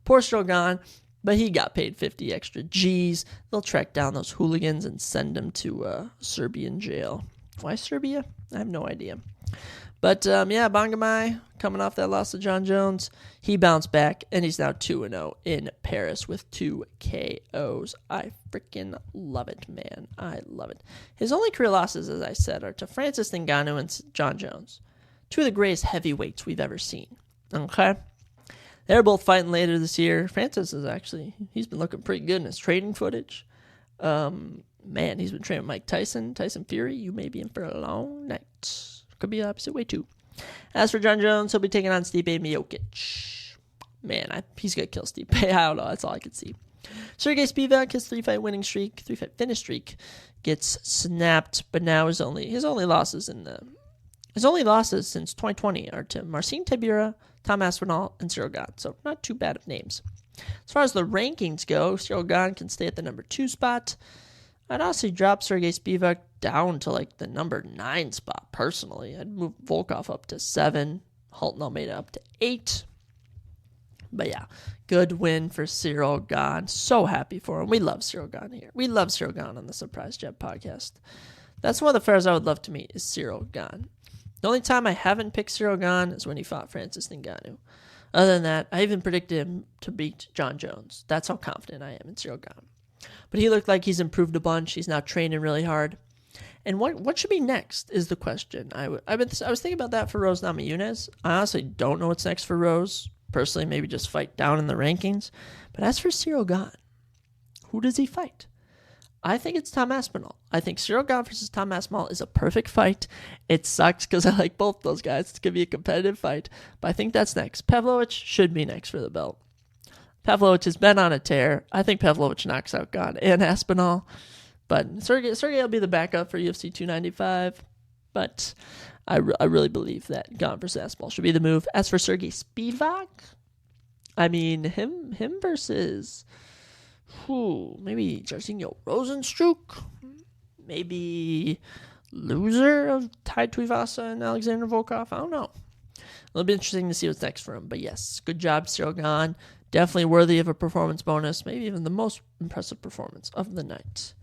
Poor Cyril Gane, but he got paid 50 extra G's. They'll track down those hooligans and send them to Serbian jail. Why Serbia? I have no idea. But, Bangamai, coming off that loss to John Jones, he bounced back, and he's now 2-0 in Paris with 2 KOs. I freaking love it, man. I love it. His only career losses, as I said, are to Francis Ngannou and John Jones, 2 of the greatest heavyweights we've ever seen. Okay? They're both fighting later this year. Francis he's been looking pretty good in his training footage. Man, he's been training with Mike Tyson. Tyson Fury, you may be in for a long night. Could be the opposite way, too. As for John Jones, he'll be taking on Stipe Miocic. Man, he's going to kill Stipe. I don't know. That's all I could see. Sergey Spivak, his 3-fight winning streak, 3-fight finish streak, gets snapped. But now his only losses since 2020 are to Marcin Tybura, Tom Aspinall, and Cyril Gane. So not too bad of names. As far as the rankings go, Cyril Gane can stay at the number 2 spot. I'd honestly drop Sergey Spivak down to like the number 9 spot, personally. I'd move Volkov up to 7, Halton Almeida up to 8. But yeah, good win for Cyril Gane. So happy for him. We love Cyril Gane here. We love Cyril Gane on the Surprise Jab podcast. That's one of the fighters I would love to meet is Cyril Gane. The only time I haven't picked Cyril Gane is when he fought Francis Ngannou. Other than that, I even predicted him to beat John Jones. That's how confident I am in Cyril Gane. But he looked like he's improved a bunch. He's now training really hard. And what should be next is the question. I was thinking about that for Rose Namajunas. I honestly don't know what's next for Rose. Personally, maybe just fight down in the rankings. But as for Cyril Gane, who does he fight? I think it's Tom Aspinall. I think Cyril Gane versus Tom Aspinall is a perfect fight. It sucks because I like both those guys. It's going to be a competitive fight. But I think that's next. Pavlovich should be next for the belt. Pavlovich has been on a tear. I think Pavlovich knocks out Gane and Aspinall. But Sergey will be the backup for UFC 295. But I really believe that Gane versus Aspinall should be the move. As for Sergey Spivak, I mean, him versus maybe Jairzinho Rozenstruik, maybe loser of Tai Tuivasa and Alexander Volkov. I don't know. It'll be interesting to see what's next for him. But yes, good job, Cyril Gane. Definitely worthy of a performance bonus, maybe even the most impressive performance of the night.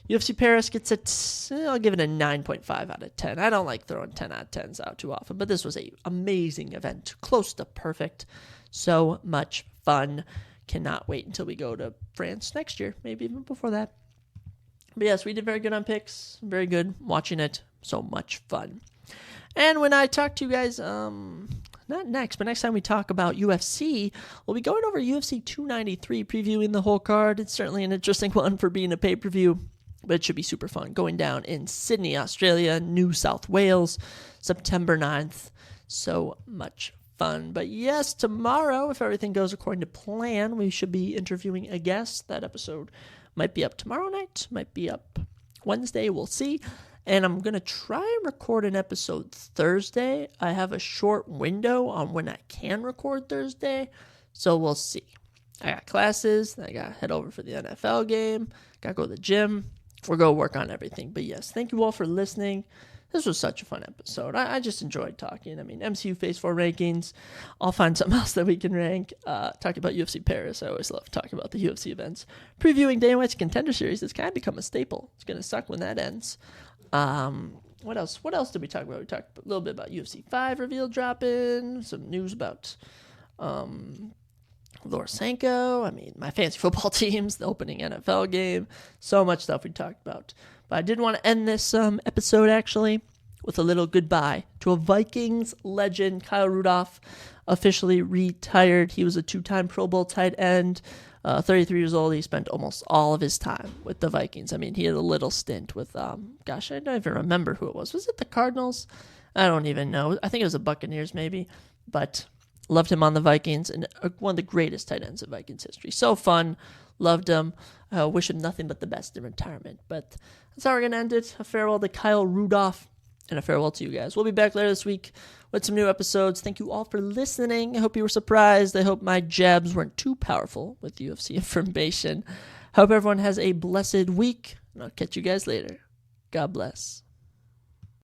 UFC Paris gets I'll give it a 9.5 out of 10. I don't like throwing 10 out of 10s out too often, but this was an amazing event, close to perfect. So much fun. Cannot wait until we go to France next year, maybe even before that. But yes, we did very good on picks. Very good watching it. So much fun. And when I talk to you guys, not next, but next time we talk about UFC, we'll be going over UFC 293, previewing the whole card. It's certainly an interesting one for being a pay-per-view, but it should be super fun. Going down in Sydney, Australia, New South Wales, September 9th. So much fun. But yes, tomorrow, if everything goes according to plan, we should be interviewing a guest. That episode might be up tomorrow night, might be up Wednesday. We'll see. And I'm going to try and record an episode Thursday. I have a short window on when I can record Thursday, so we'll see. I got classes, I got to head over for the NFL game, got to go to the gym. We're going to work on everything. But yes, thank you all for listening. this was such a fun episode. I just enjoyed talking. I mean, MCU Phase 4 rankings. I'll find something else that we can rank. Talking about UFC Paris. I always love talking about the UFC events. Previewing Dana White's Contender Series has kind of become a staple. It's going to suck when that ends. What else? What else did we talk about? We talked a little bit about UFC 5 reveal dropping. Some news about Lorosenko. I mean, my fantasy football teams, the opening NFL game. So much stuff we talked about. But I did want to end this episode, actually, with a little goodbye to a Vikings legend. Kyle Rudolph officially retired. He was a 2-time Pro Bowl tight end. 33 years old. He spent almost all of his time with the Vikings. I mean, he had a little stint with, I don't even remember who it was. Was it the Cardinals? I don't even know. I think it was the Buccaneers, maybe. But loved him on the Vikings, and one of the greatest tight ends in Vikings history. So fun. Loved him. Wish him nothing but the best in retirement. But that's how we're going to end it. A farewell to Kyle Rudolph, and a farewell to you guys. We'll be back later this week with some new episodes. Thank you all for listening. I hope you were surprised. I hope my jabs weren't too powerful with UFC information. Hope everyone has a blessed week, and I'll catch you guys later. God bless.